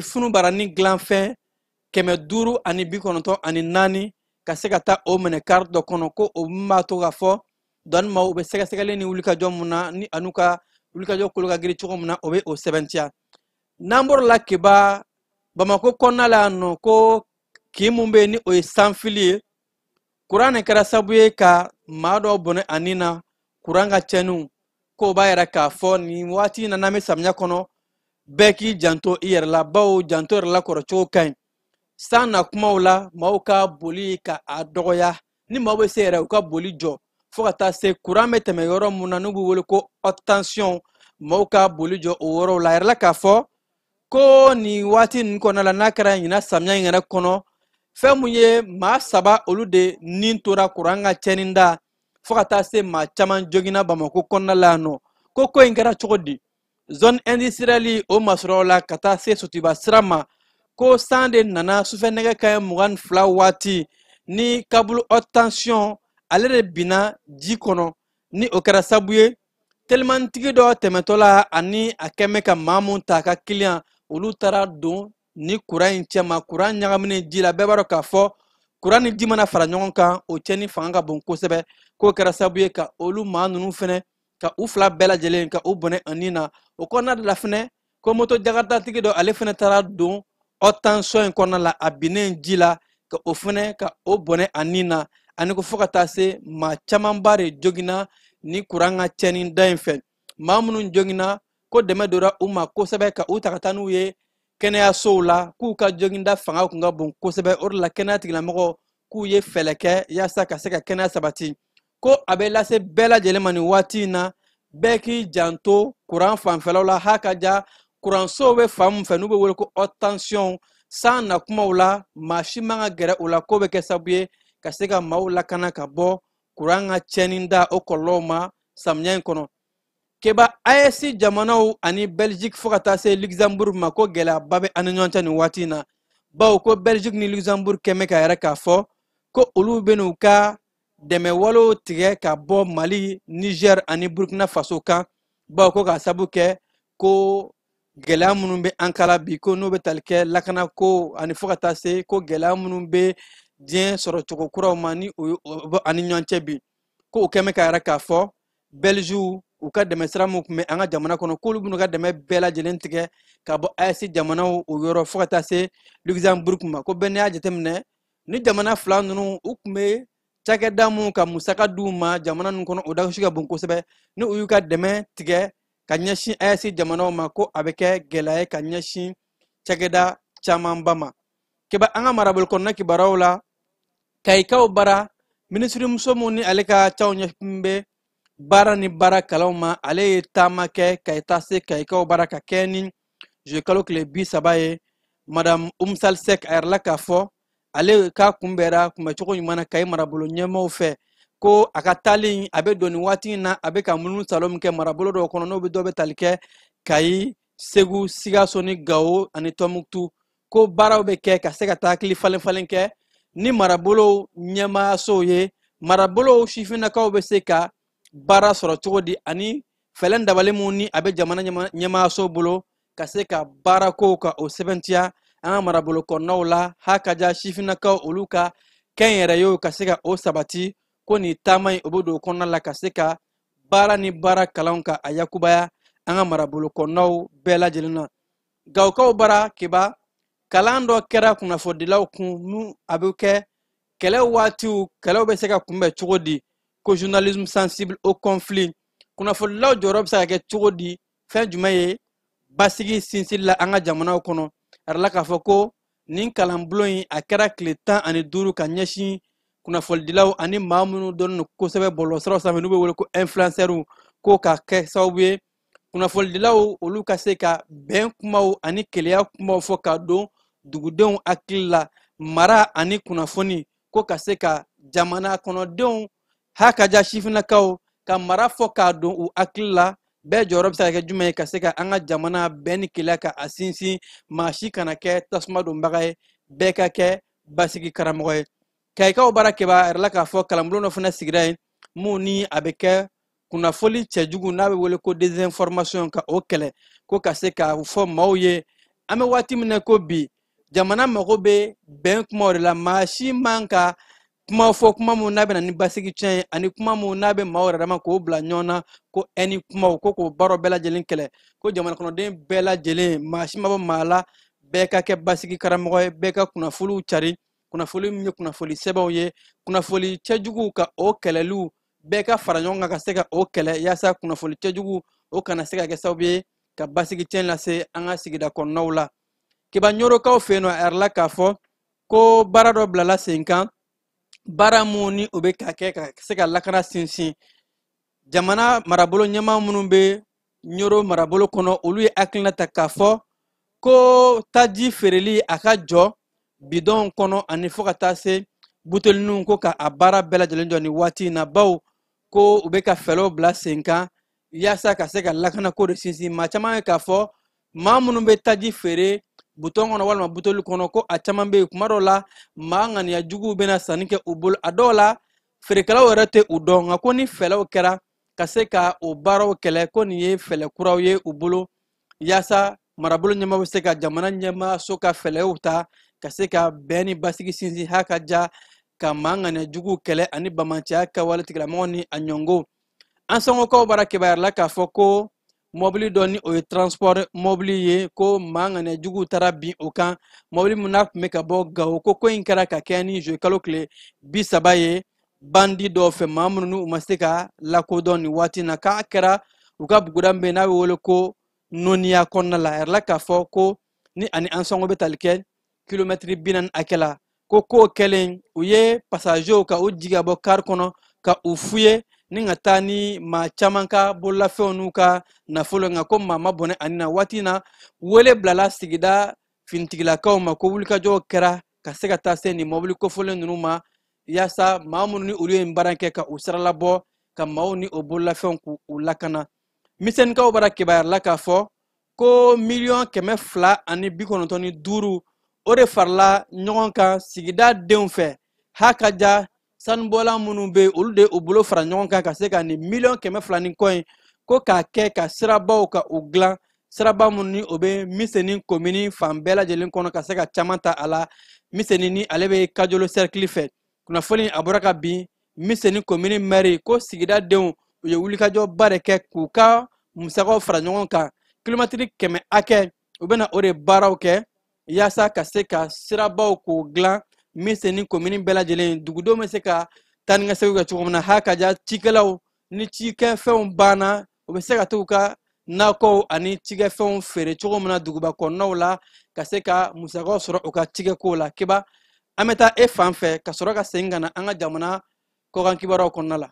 funubaranin dilanfɛn 594 ka se ka taa o minɛ kari dɔ kɔnɔ ko o min b'a to k'a fɔ douane maaw bɛ sɛgɛsɛgɛli ni wulikajɔ mun na ni anu ka wulikajɔ kolo ka girin cogo min na o bɛ o sɛbɛntiya n'an bɔra la keba Bamako kɔnɔna la yan nɔ ko kin mun bɛ yen ni o ye sanfili ye kuran nin kɛra sababu ye ka maa dɔw bɔnɛ a nin na kuran ka cɛnniw k'o b'a yɛrɛ k'a fɔ nin waati in na n'an bɛ samiya kɔnɔ bɛɛ k'i janto i yɛrɛ la bawo janto yɛrɛ la kɔrɔcogo ka ɲi san na kumaw la maaw ka boli ka a dɔgɔya ni maaw bɛ se yɛrɛ u ka boli jɔ fo ka taa se kuran bɛ tɛmɛ yɔrɔ mun na n'u bɛ wele ko haute tension maaw ka boli jɔ o yɔrɔw la a yɛrɛ la k'a fɔ ko nin waati ninnu kɔnɔna la n'a kɛra ɲinan samiya in yɛrɛ kɔnɔ fɛn mun ye maa 3 olu de nin tora kuran ka cɛnni da fo ka taa se maa caman joginna Bamako kɔnɔna la yan nɔ ko in kɛra cogo di zone industrielle o masɔrɔw la ka taa se Sotiba sira ma ko san de nana sufɛ nɛgɛ kanɲɛ 22 waati ni câble haute tension ale de binna ji kɔnɔ ni o kɛra sababu ye telimannitigi dɔ tɛmɛtɔ la ani a kɛ mɛ ka maa mun ta a ka kiliyan olu taara don ni kuran in cɛma kuran ɲagaminen ji la bɛɛ b'a dɔn k'a fɔ kuran ni ji mana fara ɲɔgɔn kan o cɛnni fanga ka bon kosɛbɛ k'o kɛra sababu ye ka olu maa ninnu fɛnɛ ka u fila bɛɛ lajɛlen ka u bɔnɛ a nin na o kɔnɔna de la fɛnɛ ko moto jagatatigi dɔ ale fɛnɛ taara don haute tension in kɔnɔna la a binnen ji la ka o fɛnɛ ka o bɔnɛ a nin na ani ko fo ka taa se maa camanba de joginna ni kuran ka cɛnni da in fɛ maa minnu joginna ko dɛmɛ dora u ma kosɛbɛ ka u ta ka taa n'u ye kɛnɛyasow la k'u ka joginda fanga kun ka bon kosɛbɛ o de la kɛnɛya tigilamɔgɔw k'u ye fɛɛrɛ kɛ yaasa ka se ka kɛnɛya sabati ko a bɛ lase bɛɛ lajɛlen ma nin waati in na bɛɛ k'i janto kuran fanfɛlaw la h'a ka ja kuransow bɛ fan min fɛ n'u bɛ wele ko haute tension san na kumaw la maa si man ka gɛrɛ o la k'o bɛ kɛ sababu ye ka se ka maaw lakana ka bɔ kuran ka cɛnni da o kɔlɔlɔw ma samiya in kɔnɔ keba AES jamanaw ani Belgique fo ka taa se Luxembourg ma ko gɛlɛyaba bɛ ani ɲɔgɔn cɛ nin waati in na bawo ko Belgique ni Luxembourg kɛmɛ ka yɛrɛ k'a fɔ ko olu bɛ n'u ka dɛmɛ walew tigɛ ka bɔ Mali Niger ani Burkina Faso kan bawo ko k'a sababu kɛ ko gɛlɛya minnu bɛ an kala bi ko n'o bɛ tali kɛ lakana ko ani fo ka taa se ko gɛlɛya minnu bɛ diɲɛ sɔrɔ cogo kuraw ma ni o bɛ ani ɲɔgɔn cɛ bi ko o kɛmɛ ka yɛrɛ k'a fɔ Belgique u ka dɛmɛ sira mun tun bɛ an ka jamana kɔnɔ k'olu bɛn'u ka dɛmɛ bɛɛ lajɛlen tigɛ ka bɔ AES jamanaw o yɔrɔ fo ka taa se Luxembourg ma ko bɛɛ n'i y'a jateminɛ ni jamana fila ninnu u tun bɛ cakɛda mun ka musaka d'u ma jamana ninnu kɔnɔ o dagosi ka bon kosɛbɛ ni u y'u ka dɛmɛ tigɛ ka ɲɛsin AES jamanaw ma ko a bɛ kɛ gɛlɛya ye ka ɲɛsin cakɛda camanba ma keba an ka marabolo kɔnɔna kibaruyaw la kayikaw bara minisirimuso mun ni ale ka caw ɲɛsin bɛ baara ni baara kalanw ma ale ye taama kɛ ka taa se kayikaw bara ka kɛ ni kalo tile 30 ye madame Umsal Sek a yɛrɛ la k'a fɔ ale k'a kunbɛra kunbɛcogo ɲuman na Kayi marabolo ɲɛmaaw fɛ ko a ka taali a bɛ don nin waati in na a bɛ ka munumunu salon min kɛ marabolo dɔw kɔnɔ n'o bɛ dɔ bɛ tali kɛ Kayi Segu Sikaso ni Gawo ani Tɔnbukutu ko baaraw bɛ kɛ ka se ka taa hakili falen falen kɛ ni marabolo ɲɛmaayasow ye marabolo sifinnakaw bɛ se ka baara sɔrɔ cogo di ani fɛlɛn dabali mun ni a bɛ jamana ɲɛmaayaso bolo ka se ka baara kow ka o sɛbɛntiya an ka marabolo kɔnɔnaw la h'a ka ja sifinnakaw olu ka kɛnyɛrɛyew ka se ka o sabati ko ni taama in o bɛ don o kɔnɔna la ka se ka baara ni baara kalanw ka a yakubaya an ka marabolo kɔnɔnaw bɛɛ lajɛlen na Gawokaw bara kiba kalan dɔ kɛra kunnafonidilaw kun nu a bɛ kɛ kɛlɛ waatiw kɛlɛw bɛ se ka kunbɛn cogo di ko journalisme sensible au conflit kunnafonidilaw jɔyɔrɔ bɛ se ka kɛ cogo di fɛn jumɛn ye basigi sinsin la an ka jamanaw kɔnɔ a yɛrɛ la k'a fɔ ko nin kalanbulon in a kɛra tile 15 ka ɲɛsin kunnafonidilaw ani maa minnu dɔnnen don kosɛbɛ bɔlɔlɔsiraw sanfɛ n'u bɛ wele ko influenceurs ko ka kɛ sababu ye kunnafonidilaw olu ka se ka bɛn kumaw ani keleya kumaw fɔ ka don dugudenw hakili la mara ani kunnafoni ko ka se ka jamana kɔnɔdenw hakaja sifinnakaw ka mara fɔ ka don u hakili la bɛɛ jɔyɔrɔ bɛ se ka kɛ jumɛn ye ka se ka an ka jamana bɛn ni keleya ka a sinsin maa si kana kɛ tasuma donbaga ye bɛɛ ka kɛ basigi karamɔgɔ ye kayikaw baara kɛba a yɛrɛ la k'a fɔ kalanbulon dɔ fana sigira yen mun ni a bɛ kɛ kunnafoni cɛjugu n'a bɛ wele ko désinformation ka o kɛlɛ ko ka se ka fɔ maaw ye an bɛ waati min na ko bi jamana mago bɛ bɛn kumaw de la maa si man ka kuma fɔ kuma mun n'a bɛ na ni basigi tiɲɛ ye ani kuma mun n'a bɛ maaw yɛrɛ dama k'o bila ɲɔgɔn na ko ɛni kumaw ko k'o baaraw bɛɛ lajɛlen kɛlɛ ko jamana kɔnɔden bɛɛ lajɛlen maa si ma bɔ maa la bɛɛ ka kɛ basigi karamɔgɔ ye bɛɛ ka kunnafoniw cari kunnafoni min ye kunnafoni sɛbɛnw ye kunnafoni cɛjuguw ka o kɛlɛliw bɛɛ ka fara ɲɔgɔn kan ka se ka o kɛlɛ yaasa kunnafoni cɛjugu o kana se ka kɛ sababu ye ka basigi tiɲɛ lase an ka sigida kɔnɔnaw la kiba ɲorokaw fɛ yen nɔ a yɛrɛ la k'a fɔ ko baara dɔ bilala sen kan baara mun ni o bɛ ka kɛ ka se ka lakana sinsin jamana marabolo ɲɛmaa minnu bɛ ɲoro marabolo kɔnɔ olu ye hakilina ta k'a fɔ ko taji feereli a ka jɔ bidɔn kɔnɔ ani fo ka taa se buteliniw ko ka a baara bɛɛ lajɛlen jɔ ni waati in na baw ko u bɛ ka fɛɛrɛw bila sen kan yaasa ka se ka lakana ko de sinsin maa caman ye k'a fɔ maa minnu bɛ taji feere butɔn kɔnɔ walima buteli kɔnɔ ko a caman bɛ yen kuma dɔw la maa ŋaniya juguw bɛna sanni kɛ u bolo a dɔw la feerekɛlaw yɛrɛ tɛ u dɔn nka ko ni fɛɛrɛw kɛra ka se ka o baaraw kɛlɛ ko nin ye fɛɛrɛ kuraw ye u bolo yaasa marabolo ɲɛmaa bɛ se ka jamana ɲɛmaaso ka fɛɛrɛw ta ka se ka bɛn ni basigi sinsin hakaja ka maa ŋaniya juguw kɛlɛ ani bamanciya kɛwale tigilamɔgɔw ni a ɲɔngo an sɔngɔkaw bara kibaruya la k'a fɔ ko mɔbili dɔ ni o ye transport mɔbili ye ko maa ŋaniya juguw taara bin o kan mɔbili min n'a tun bɛ ka bɔ Gawo ko in kɛra ka kɛ ni juwe kalo tile 30 ye bandi dɔw fɛ maa minnu n'u ma se ka lakodɔn nin waati na k'a kɛra u ka buguda min bɛ n'a bɛ wele ko nɔniya kɔnɔna la a yɛrɛ la k'a fɔ ko ni ani an sɔngɔ bɛ tali kɛ kilomɛtiri 40 hakɛ la ko k'o kɛlen u ye pasajew ka u jigi ka bɔ kari kɔnɔ ka u f'u ye ni ka taa ni maa caman ka bololafɛnw n'u ka nafolo nka ko maa ma bɔnɛ ani na waati na wele bilala sigida finitigilakaw ma ko wulikajɔw kɛra ka se ka taa se nin mɔbili kofɔlen ninnu ma yaasa maa minnu ni olu ye baara kɛ ka u sira labɔ ka maaw ni o bololafɛnw k'u lakana misɛnnikaw bara kibaruya la k'a fɔ ko 295 o de farala ɲɔgɔn kan sigida denw fɛ hakaja sanubɔla minnu bɛ olu de u bolo fara ɲɔgɔn kan ka se ka nin 200,000 ni kɔ in ko k'a kɛ ka sirabaw ka u dilan siraba minnu ni o bɛ misɛnnin komini fan bɛɛ lajɛlen kɔnɔ ka se ka caman ta a la misɛnnin ni ale bɛ kajolo cercle fɛ kunnafoni a bɔra ka bin misɛnnin komini maire ko sigida denw u ye wulikajɔba de kɛ k'u ka musakaw fara ɲɔgɔn kan kilomɛtiri 100 hakɛ u bɛna o de baaraw kɛ yaasa ka se ka sirabaw k'o dilan misɛnnin komini bɛɛ lajɛlen dugudenw bɛ se ka taa ni ka segin kɛ cogo min na hakaja cikɛlaw ni cikɛfɛnw banna u bɛ se ka t'u ka nakɔw ani cikɛfɛnw feere cogo min na duguba kɔnɔnaw la ka se ka musakaw sɔrɔ u ka cikɛkow la kiba an bɛ taa e fan fɛ ka sɔrɔ ka segin ka na an ka jamana kɔkan kibaruyaw kɔnɔna la.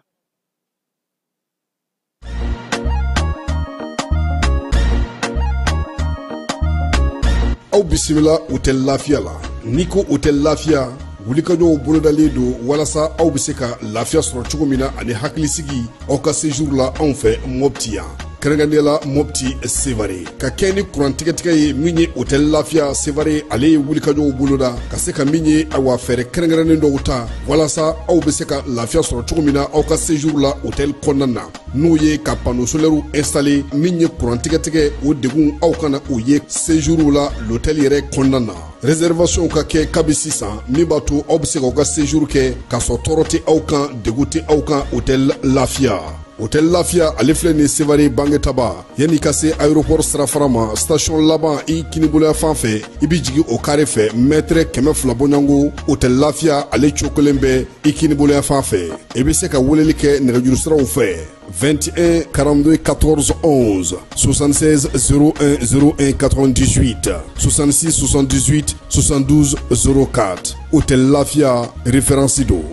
aw bisimila hôtel lafiya la n'i ko hôtel lafiya wulikajɔw bolodalen don walasa aw bɛ se ka lafiya sɔrɔ cogo min na ani hakilisigi aw ka séjour la anw fɛ Mopti yan kɛrɛnkɛrɛnnenya Mopti Sevare ka kɛ ni kurantigɛtigɛ ye min ye hôtel Lafiya Sevare ale ye wulikajɔw boloda ka se ka min ye awa fɛɛrɛ kɛrɛnkɛrɛnnen dɔw ta walasa aw bɛ se ka lafiya sɔrɔ cogo min na aw ka séjour la hôtel kɔnɔna na n'o ye ka panneau solaire installer min ye kurantigɛtigɛ o degun aw kana o ye séjour la l'hôtel yɛrɛ kɔnɔna na réservation ka kɛ kabi sisan min b'a to aw bɛ se k'aw ka séjour kɛ k'a sɔrɔ tɔɔrɔ tɛ aw kan degun tɛ aw kan hôtel Lafiya. Hôtel Lafiya ale filɛ ni Sevare bangetaba yanni ka se aéroport sirafara ma station laban i kiniboloya fan fɛ i bi jigi o carré fɛ mètre 200 bɔɲango Hôtel Lafiya ale cokolen bɛ i kiniboloya fan fɛ i bɛ se ka weleli kɛ nɛgɛjuru siraw fɛ 21 42 14 11 76 01 01 98 66 78 72 04 Hôtel Lafiya référence do.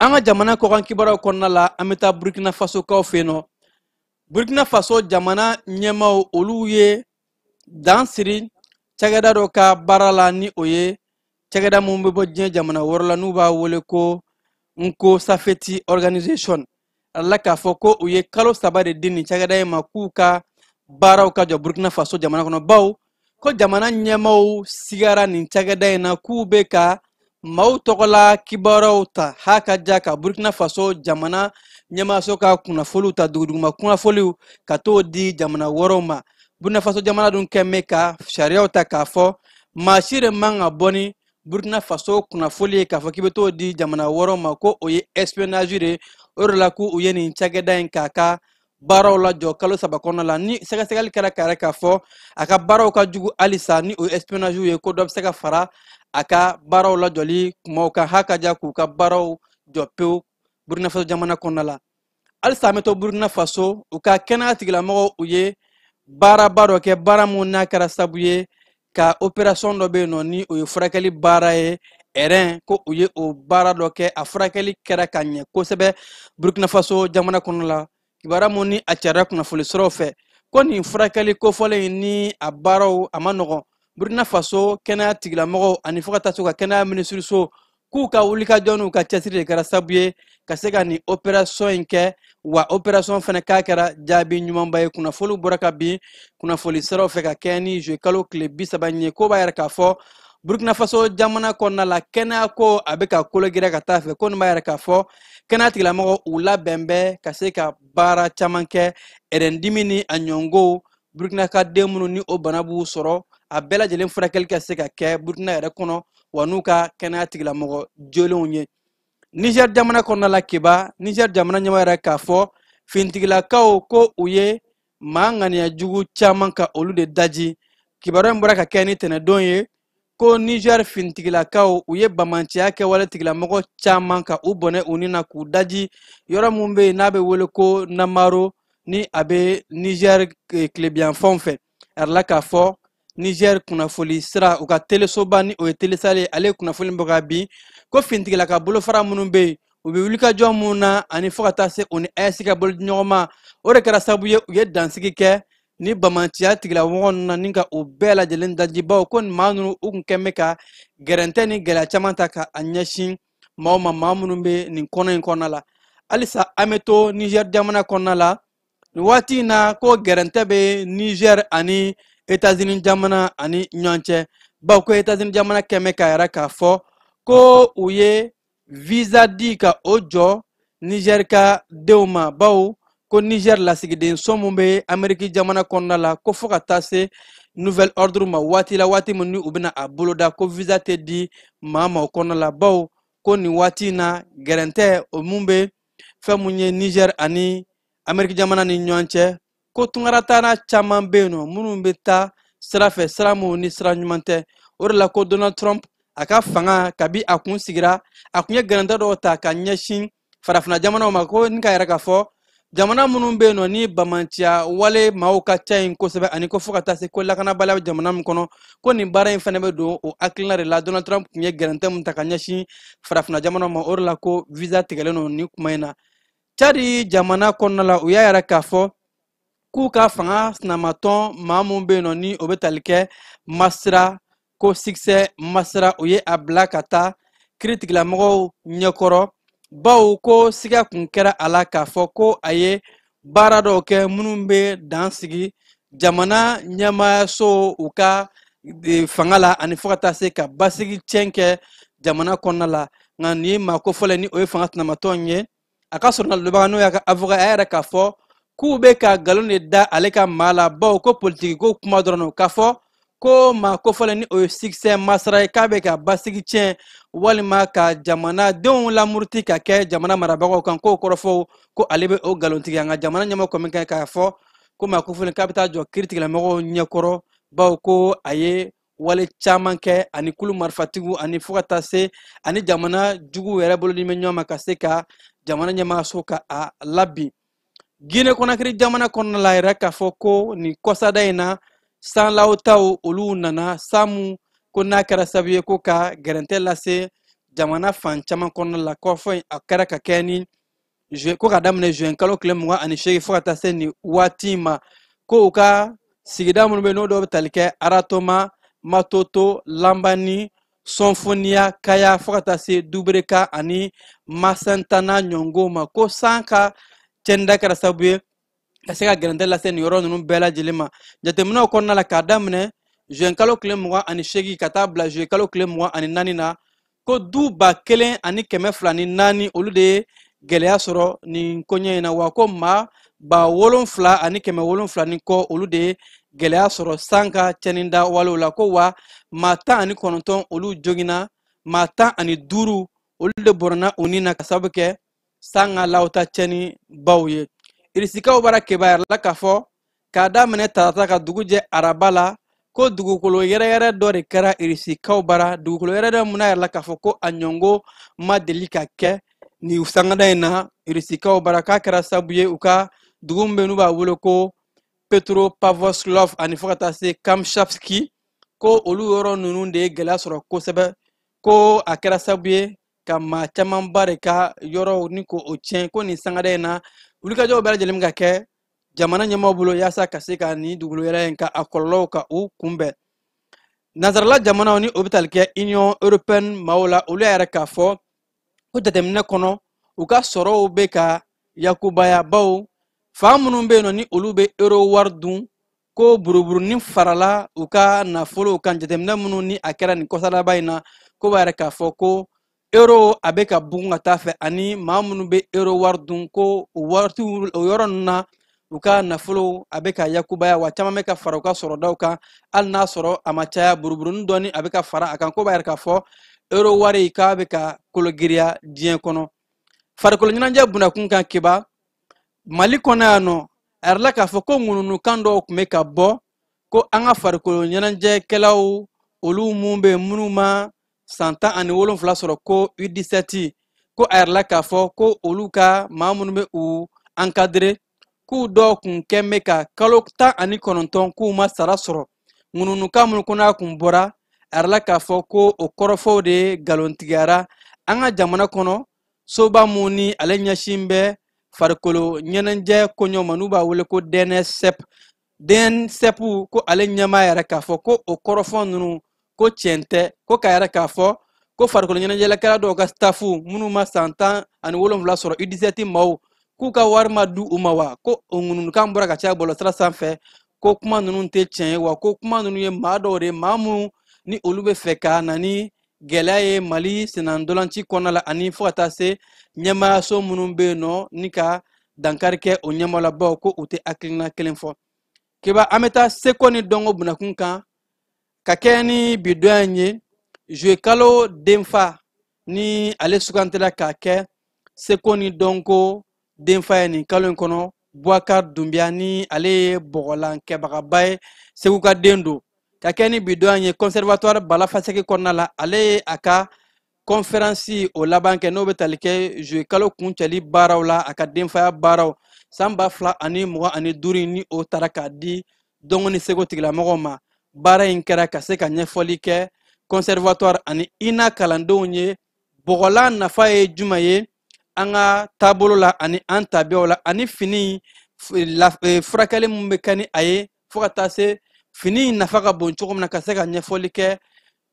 An ka jamana kɔkan kibaruyaw kɔnɔna la an bɛ taa Burkina Faso kaw fɛ yen nɔ. Burkina Faso jamana ɲɛmaaw olu ye dan siri cakɛda dɔ ka baara la ni o ye cakɛda mun bɛ bɔ diɲɛ jamana wɛrɛ la n'u b'a wele ko Nko Safety Organisation. Ala k'a fɔ ko u ye kalo 3 de di nin cakɛda in ma k'u ka baaraw ka jɔ Burkina Faso jamana kɔnɔ baw ko jamana ɲɛmaaw sigara nin cakɛda in na k'u bɛ ka maaw tɔgɔla kibaruyaw ta hakaja ka Burkina Faso jamana ɲɛmaaso ka kunnafoliw ta duguduguma kunnafoliw ka t'o di jamana wɛrɛw ma. Burkina Faso jamana dun kɛn bɛ ka sariyaw ta k'a fɔ maa si de man ka bɔ ni Burkina Faso kunnafoli ye k'a fɔ k'i bɛ t'o di jamana wɛrɛw ma ko o ye espionnage de o de la k'u ye nin cakɛda in k'a ka baaraw lajɔ kalo 3 kɔnɔna la ni sɛgɛsɛgɛli kɛra k'a fɔ a ka baaraw ka jugu halisa ni o ye espionnage ye ko dɔ bɛ se ka fara a ka baaraw lajɔli kumaw kan hakaja k'u ka baaraw jɔ pewu Burkina Faso jamana kɔnɔna la. Halisa an bɛ to Burkina Faso u ka kɛnɛya tigilamɔgɔw u ye baaraba dɔ kɛ baara mun n'a kɛra sabu ye ka opération dɔ bɛ yen nɔ ni o ye furakɛli baara ye RN ko u ye o baara dɔ kɛ a furakɛli kɛra ka ɲɛ kosɛbɛ Burkina Faso jamana kɔnɔna la. Kibaruya mun ni a cariya kunnafoni siraw fɛ ko nin furakɛli kofɔlen ni a baaraw a ma nɔgɔn. Burkina Faso kɛnɛya tigilamɔgɔw ani fo ka taa se ka kɛnɛya minisiriso k'u ka wulikajɔ n'u ka cɛsiri de kɛra sabu ye ka se ka nin opération in kɛ wa opération fana k'a kɛra jaabi ɲumanba ye. Kunnafoliw bɔra ka bin kunnafoni siraw fɛ ka kɛ ni juillet kalo tile 30 ye ko b'a yɛrɛ k'a fɔ Burkina Faso jamana kɔnɔna la kɛnɛya ko a bɛ ka kologira ka taa fɛ ko nin b'a yɛrɛ k'a fɔ kɛnɛya tigilamɔgɔw u labɛn bɛ ka se ka baara caman kɛ RN-dimi ni a ɲɔngow Burkina ka den minnu ni o bana b'u sɔrɔ a bɛɛ lajɛlen furakɛli ka se ka kɛ Burkina yɛrɛ kɔnɔ wa n'u ka kɛnɛya tigilamɔgɔ jolenw ye. Niger jamana kɔnɔna la kiba Niger jamana ɲɛmaa yɛrɛ k'a fɔ fintigilakaw ko u ye maa ŋaniya jugu caman ka olu de daji. Kibaruya in bɔra ka kɛ ni tɛnɛndon ye ko Niger fintigilakaw u ye bamanciya kɛwale tigilamɔgɔ caman ka u bɔnɛ u ni na k'u daji yɔrɔ mun bɛ yen n'a bɛ wele ko Namaro ni a bɛ Niger tilebiyanfanw fɛ. Arala k'a fɔ Niger kunnafoni sira u ka telesoba ni o ye telesale ale kunnafoni bɔ ka bin ko fintigila ka bolofara minnu bɛ yen u bɛ wulikajɔ mun na ani fo ka taa se u ni AES ka bolo di ɲɔgɔn ma o de kɛra sababu ye u ye dansigi kɛ ni bamanciya tigilamɔgɔ ninnu na ni ka o bɛɛ lajɛlen daji bawo ko nin maa ninnu u tun kɛn bɛ ka gɛrɛntɛ ni gɛlɛya caman ta ka a ɲɛsin maaw ma maa minnu bɛ nin kɔnɔ in kɔnɔna la. Halisa an bɛ to Niger jamana kɔnɔna la nin waati in na ko gɛrɛntɛ bɛ Niger ani États-Unis jamana ani ɲɔgɔn cɛ bawo ko États-Unis jamana kɛn bɛ ka yɛrɛ k'a fɔ ko u ye visa di ka o jɔ Niger ka denw ma bawo ko Niger lasigiden so mun bɛ Amérique jamana kɔnɔna la ko fo ka taa se nouvel ordre ma waati la waati min ni u bɛna a boloda ko visa tɛ di maa ma o kɔnɔna la bawo ko nin waati in na gɛrɛntɛ o mun bɛ fɛn mun ye Niger ani Amérique jamana ni ɲɔgɔn cɛ ko tunkarataana caman bɛ yen nɔ minnu bɛ taa sira fɛ sira mun ni sira ɲuman tɛ o de la ko Donald Trump a ka fanga kabi a kun sigira a kun ye gɛrɛntɛ dɔw ta ka ɲɛsin farafina jamanaw ma ko ni ka yɛrɛ k'a fɔ jamana minnu bɛ yen nɔ ni bamanciya wale maaw ka ca yen kosɛbɛ ani ko fo ka taa se ko lakanabaliya bɛ jamana min kɔnɔ ko nin baara in fana bɛ don o hakilina de la Donald Trump kun ye gɛrɛntɛ min ta ka ɲɛsin farafina jamanaw ma o de la ko visa tigɛlen don ni kuma in na. Cadi jamana kɔnɔna la u y'a yɛrɛ k'a fɔ k'u ka fanga sinamatɔn maa mun bɛ yen nɔ ni o bɛ tali kɛ Masira ko Succès Masira u ye a bila ka taa kiritigilamɔgɔw ɲɛkɔrɔ bawo ko siga kun kɛra a la k'a fɔ ko a ye baara dɔw kɛ minnu bɛ dan sigi jamana ɲɛmaayaso u ka fanga la ani fo ka taa se ka basigi tiɲɛ kɛ jamana kɔnɔna la nka nin ye maa kofɔlen ni o ye fanga tɛnamatɔn ye a ka sɔrɔ labaga n'o y'a ka avocat a yɛrɛ k'a fɔ k'u bɛ ka nkalon de da ale ka maa la bawo ko politiki ko kuma dɔrɔn k'a fɔ ko maa kofɔlen ni o ye Succès Masara ye k'a bɛ ka basigi tiɲɛ walima ka jamanadenw lamuruti ka kɛ jamana marabagaw kan k'o kɔrɔfɔ ko ale bɛ o nkalontigiya nka jamana ɲɛmɔgɔ kɔni kan k'a fɔ ko maa kofɔlen k'a bɛ taa jɔ kiritigilamɔgɔw ɲɛkɔrɔ bawo ko a ye wale caman kɛ ani kulu marifatigiw ani fo ka taa se ani jamana jugu yɛrɛ bolo ni bɛ ɲɔgɔn ma ka se ka jamana ɲɛmaayaso ka a labin Guinée Conakry jamana kɔnɔna la yɛrɛ k'a fɔ ko nin kɔsada in na sanlaw taw olu nana samu ko n'a kɛra sababu ye ko ka gɛrɛntɛ lase jamana fan caman kɔnɔna la kɔfɛ a kɛra ka kɛ ni ko ka daminɛ juin kalo tile 28 fo ka taa se ni waati ma ko u ka sigida minnu bɛ n'o dɔw bɛ tali kɛ Aratoma Matoto Lambani Sonfonia Kaya fo ka taa se Dubreka ani Masentana Nyongo ma ko san ka cɛnda kɛra sababu ye ka se ka gɛrɛntɛ lase nin yɔrɔ ninnu bɛɛ lajɛlen ma jateminɛw kɔnɔna la k'a daminɛ juin kalo tile 28 ka taa bila juillet kalo tile 24 na ko du 1204 olu de ye gɛlɛya sɔrɔ nin koɲɛ in na wa ko maa 7,770 kɔ olu de ye gɛlɛya sɔrɔ san ka cɛninda walew la ko wa maa 19 olu jogina maa 15 olu de bɔrɔna u ni na ka sababu kɛ san ka lawta cɛni baw ye irisikaw bara kebayar la k'a fɔ k'a daminɛ tarata ka dugu jɛ araba la ko dugukolo yɛrɛyɛrɛ dɔ de kɛra irisikaw bara dugukolo yɛrɛ dɔ mun yɛrɛ la k'a fɔ ko a ɲɔngo ma deli ka kɛ ni sangada in na irisikaw bara k'a kɛra sababu ye u ka dugu min bɛ n'u b'a wele ko Petropavlovsk ani fo ka taa se Kamchatsky ko olu yɔrɔ ninnu de ye gɛlɛya sɔrɔ kosɛbɛ ko a kɛra sababu ye ka maa camanba de ka yɔrɔw ni ko o tiɲɛ ko nin sangada in na wulikajɔw bɛɛ lajɛlen ka kɛ jamana ɲɛmaaw bolo yaasa ka se ka nin dugukolo yɛrɛ in ka a kɔlɔlɔw ka u kunbɛn nazarala jamanaw ni o bɛ tali kɛ Union Européenne maaw la olu yɛrɛ k'a fɔ ko jateminɛ kɔnɔ u ka sɔrɔw bɛ ka yakubaya baw fan minnu bɛ yen nɔ ni olu bɛ euro wari dun ko buruburunin farala u ka nafolow kan jateminɛ minnu ni a kɛra nin kɔsadaba in na ko b'a yɛrɛ k'a fɔ ko euro a bɛ ka bugun ka taa fɛ ani maa minnu bɛ euro wari dun ko o yɔrɔ ninnu na u ka nafolo a bɛ ka yakubaya wa caman bɛ ka fara u ka sɔrɔdaw kan hali n'a sɔrɔ a ma caya buruburunin dɔɔni a bɛ ka fara a kan ko b'a yɛrɛ k'a fɔ euro wari k'a bɛ ka kologiriya diɲɛ kɔnɔ farikolo ɲɛnajɛ bunakun kan kiba Mali kɔnɔ yan nɔ a yɛrɛ la k'a fɔ ko ŋununukan dɔw tun bɛ ka bɔ ko an ka farikolo ɲɛnajɛkɛlaw olu mun bɛ minnu ma san 17 sɔrɔ ko U17 ko a yɛrɛ la k'a fɔ ko olu ka maa minnu bɛ u encadrer k'u dɔw kun kɛn bɛ ka kalo 19 k'u ma sara sɔrɔ ŋununukan minnu ko n'a kun bɔra a yɛrɛ la k'a fɔ ko o kɔrɔfɔw de nkalontigiyara an ka jamana kɔnɔ soba mun ni ale ɲɛsin bɛ farikolo ɲɛnajɛ koɲɔgɔn ma n'u b'a wele ko DNSEP ko ale ɲɛmaa yɛrɛ k'a fɔ ko o kɔrɔfɔ ninnu ko tiɲɛ tɛ ko k'a yɛrɛ k'a fɔ ko farikolo ɲɛnajɛkɛla dɔw ka staffu minnu ma san 17 sɔrɔ U17 maaw k'u ka wari ma di u ma wa ko o ŋununukan bɔra ka caya bɔlɔsira sanfɛ ko kuma ninnu tɛ tiɲɛ ye wa ko kuma ninnu ye maa dɔw de maa minnu ni olu bɛ fɛ ka na ni gɛlɛya ye Mali sennadolanci kɔnɔna la ani fo ka taa se ɲɛmaayaso minnu bɛ yen nɔ ni ka dankari kɛ o ɲɛmaaw la baw ko u tɛ hakilina kelen fɔ kiba an bɛ taa seko ni dɔnko bunakun kan ka kɛ ni bidɔn ye juillet kalo denfa ni ale sugantila k'a kɛ seko ni dɔnko denfa ye nin kalo in kɔnɔ Boubacar Doumbia ni ale ye bɔgɔlankɛbagaba ye Segu ka den don ka kɛ ni bidɔn ye conservatoire Balafaseke kɔnɔna la ale ye a ka conférence o laban kɛ n'o bɛ tali kɛ juillet kalo kuncɛli baaraw la a ka denfaya baaraw san 2025 ni o taara k'a di dɔnko ni seko tigilamɔgɔw ma baara in kɛra ka se ka ɲɛfɔli kɛ conservatoire ani INA kalandenw ye bɔgɔlan nafa ye juma ye an ka taabolo la ani an tabiyaw la ani fini furakɛli min bɛ kɛ ni a ye fo ka taa se fini nafa ka bon cogo min na ka se ka ɲɛfɔli kɛ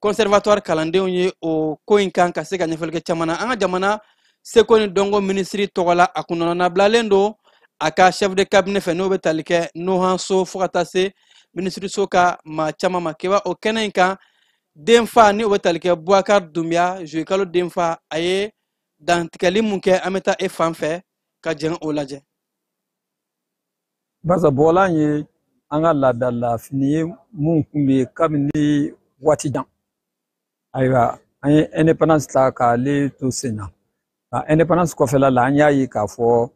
conservatoire kalandenw ye o ko in kan ka se ka ɲɛfɔli kɛ caman na an ka jamana seko ni dɔnko ministri tɔgɔ la a kunnanabilalen don a ka chef de cabinet fɛ n'o bɛ tali kɛ Nohan So fo ka taa se ministri so ka maa caman ma keba o kɛnɛ in kan denfa ni o bɛ tali kɛ Boubacar Doumbia Joyikalo denfa a ye dantigɛli mun kɛ an bɛ taa e fan fɛ ka jɛn o lajɛ. Barisa bɔlan ye an ka laadala fini ye mun kun bɛ kabini waati jan. Ayiwa an ye indépendance ta k'ale to sen na. Ka indépendance kɔfɛla la an y'a ye k'a fɔ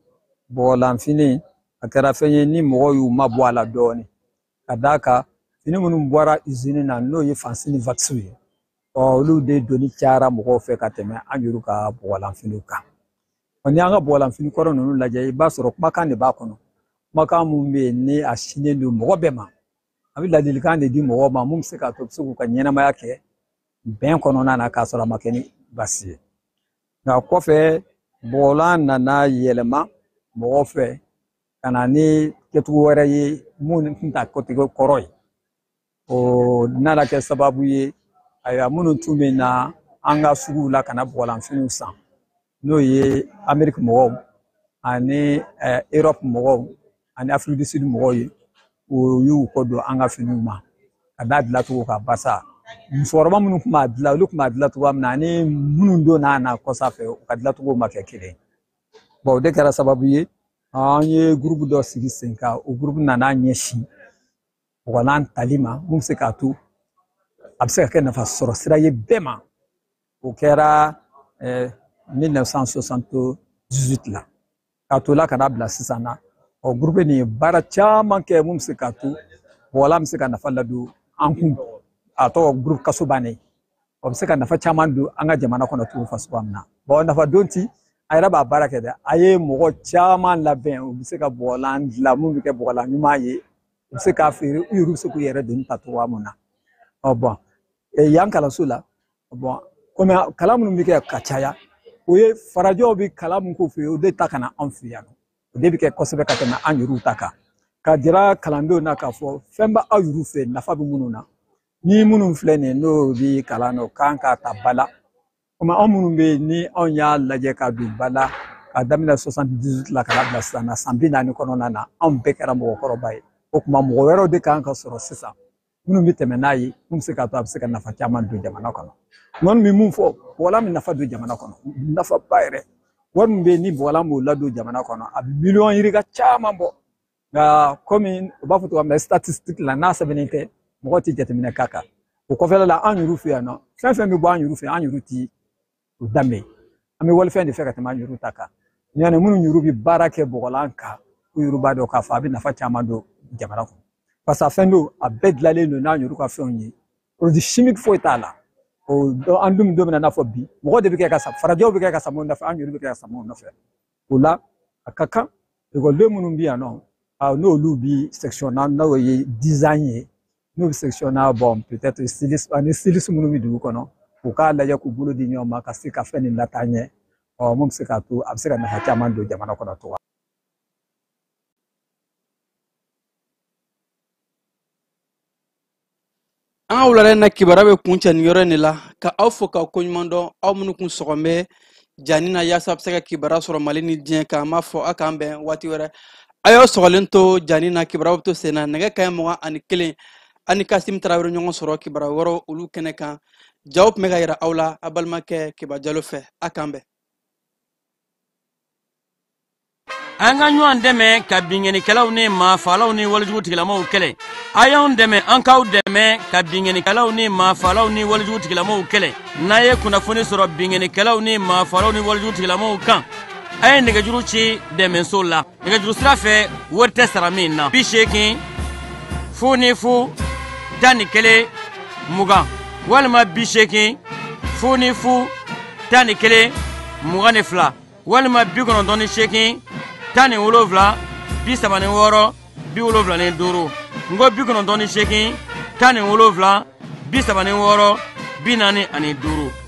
bɔlan fini a kɛra fɛn ye ni mɔgɔw y'u mabɔ a la dɔɔni. Ka d'a kan fini minnu bɔra usine na n'o ye fansi ni wax ye. Olu de doni cayara mɔgɔw fɛ ka tɛmɛ an yɛrɛ ka bɔlan finiw kan. Ni an ka bɔlan fini kɔrɔ ninnu lajɛ i b'a sɔrɔ kumakan de b'a kɔnɔ. Kumakan mun bɛ yen ni a sinnen don mɔgɔ bɛɛ ma. A bɛ ladilikan de di mɔgɔw ma mun bɛ se k'a to u bɛ se k'u ka ɲɛnamaya kɛ bɛn kɔnɔna na k'a sɔrɔ a ma kɛ ni basi ye. Nka kɔfɛ bɔlan nana yɛlɛma mɔgɔw fɛ ka na ni kɛcogo wɛrɛ ye mun tun t'a kɛcogo kɔrɔ ye. O nana kɛ sababu ye ayiwa minnu tun bɛ na an ka suguw la ka na bɔlan finiw san n'o ye Amérique mɔgɔw ani Europe mɔgɔw ani Afrique du Sud mɔgɔw ye o y'u kɔ don an ka finiw ma ka da dilancogo kan basa musokɔrɔba minnu tun b'a dilan olu tun b'a dilan cogoya min na ani minnu don n'a kɔsa fɛ u ka dilancogo ma kɛ kelen. O de kɛra sababu ye an ye groupe dɔ sigi sen kan o groupe nana ɲɛsin bɔlan tali ma mun bɛ se k'a to a bɛ se ka kɛ nafa sɔrɔ sira ye bɛɛ ma. O kɛra 1978 la k'a to la ka n'a bila sisan na o groupe nin ye baara caman kɛ mun bɛ se k'a to bɔlan bɛ se ka nafa ladon an kun a tɔgɔ groupe kaso bannen o bɛ se ka nafa caman don an ka jamana kɔnɔ tugun faso min na. Nafa don ti a yɛrɛ b'a baara kɛ dɛ a ye mɔgɔ caman labɛn u bɛ se ka bɔlan dilan mun bɛ kɛ bɔlan ɲuman ye u bɛ se k'a feere u yɛrɛ bɛ se k'u yɛrɛ doni ta cogoya min na. Yan kalanso la komi kalan minnu bɛ kɛ ka caya o ye farajɛw bɛ kalan min k'u fɛ yen o de ta ka na anw fɛ yan o de bɛ kɛ kosɛbɛ ka tɛmɛ an yɛrɛw ta kan ka jira kalandenw na k'a fɔ fɛn bɛ aw yɛrɛw fɛ nafa bɛ minnu na ni minnu filɛ nin ye n'o bɛ kalan na o kan ka ta ba la komi anw minnu bɛ yen ni anw y'a lajɛ ka don ba la ka daminɛ 78 la ka na bila sisan na san 40 kɔnɔna na anw bɛɛ kɛra mɔgɔkɔrɔba ye o tuma mɔgɔ wɛrɛw de kan ka sɔrɔ sisan minnu bɛ tɛmɛ n'a ye mun bɛ se k'a to a bɛ se ka nafa caman don jamana kɔnɔ. Wari min mun fɔ bɔlan bɛ nafa don jamana kɔnɔ nafa ba yɛrɛ wari min bɛ yen ni bɔlan b'o ladon jamana kɔnɔ a bɛ miliyɔn yirika caman bɔ nka komi u b'a fɔ cogoya min na statistique la n'a sɛbɛnnen tɛ mɔgɔ tɛ jateminɛ k'a kan o kɔfɛla la an yɛrɛw fɛ yan nɔ fɛn fɛn bɛ bɔ an yɛrɛw fɛ an yɛrɛw ti o danbe an bɛ walifɛn de fɛ ka tɛmɛ an yɛrɛw ta kan yanni minnu yɛrɛw bɛ baara kɛ bɔgɔlan kan u yɛrɛw b'a dɔn k'a fɔ a bɛ nafa caman don jamana kɔnɔ. Parce que fɛn don a bɛɛ dilanlen don n'an yɛrɛ ka fɛnw ye produit chimique foyi t'a la o an dun don min na n'a fɔ bi mɔgɔ de bɛ kɛ ka sa farajɛw bɛ kɛ ka sama nɔfɛ an yɛrɛ bɛ kɛ ka sama nɔfɛ o la a ka kan ekɔliden minnu bɛ yan nɔ n'olu bi section na n'o ye design ye n'o bɛ section na peut-être styliste ani styliste minnu bɛ dugu kɔnɔ u k'a lajɛ k'u bolo di ɲɔgɔn ma ka se ka fɛn nin lataa ɲɛ mun bɛ se k'a to a bɛ se ka nafa caman don jamana kɔnɔ cogoya. An ka wulada na kibaruya bɛ kuncɛ nin yɔrɔ in de la ka aw fo k'aw koɲuman dɔn aw minnu kun sɔgɔn bɛ jani na yaasa a bɛ se ka kibaruya sɔrɔ Mali ni diɲɛ kan an b'a fɔ aw k'an bɛn waati wɛrɛ a y'aw sɔgɔlen to jani na kibaruya bɛ to sen na nɛgɛ kanɲɛ 21 ani Kassim Tarawele ɲɔgɔn sɔrɔ kibaruya wɛrɛw olu kɛnɛ kan jaw tun bɛ ka yira aw la a balimakɛ Kiba Jalo fɛ a k'an bɛn. An ka ɲɔgɔn dɛmɛ ka binŋɛnikɛlaw ni maafalaw ni walijugu tigilamaw kɛlɛ a y'anw dɛmɛ an k'aw dɛmɛ ka binŋɛnikɛlaw ni maafalaw ni walijugu tigilamaw kɛlɛ n'a ye kunnafoni sɔrɔ binŋɛnikɛlaw ni maafalaw ni walijugu tigilamaw kan a ye nɛgɛjuru ci dɛmɛso la nɛgɛjuru sira fɛ wari tɛ sara min na 80 0 11 20 walima 80 0 11 22 walima 98 17 36 75 ngo 98 17 36 45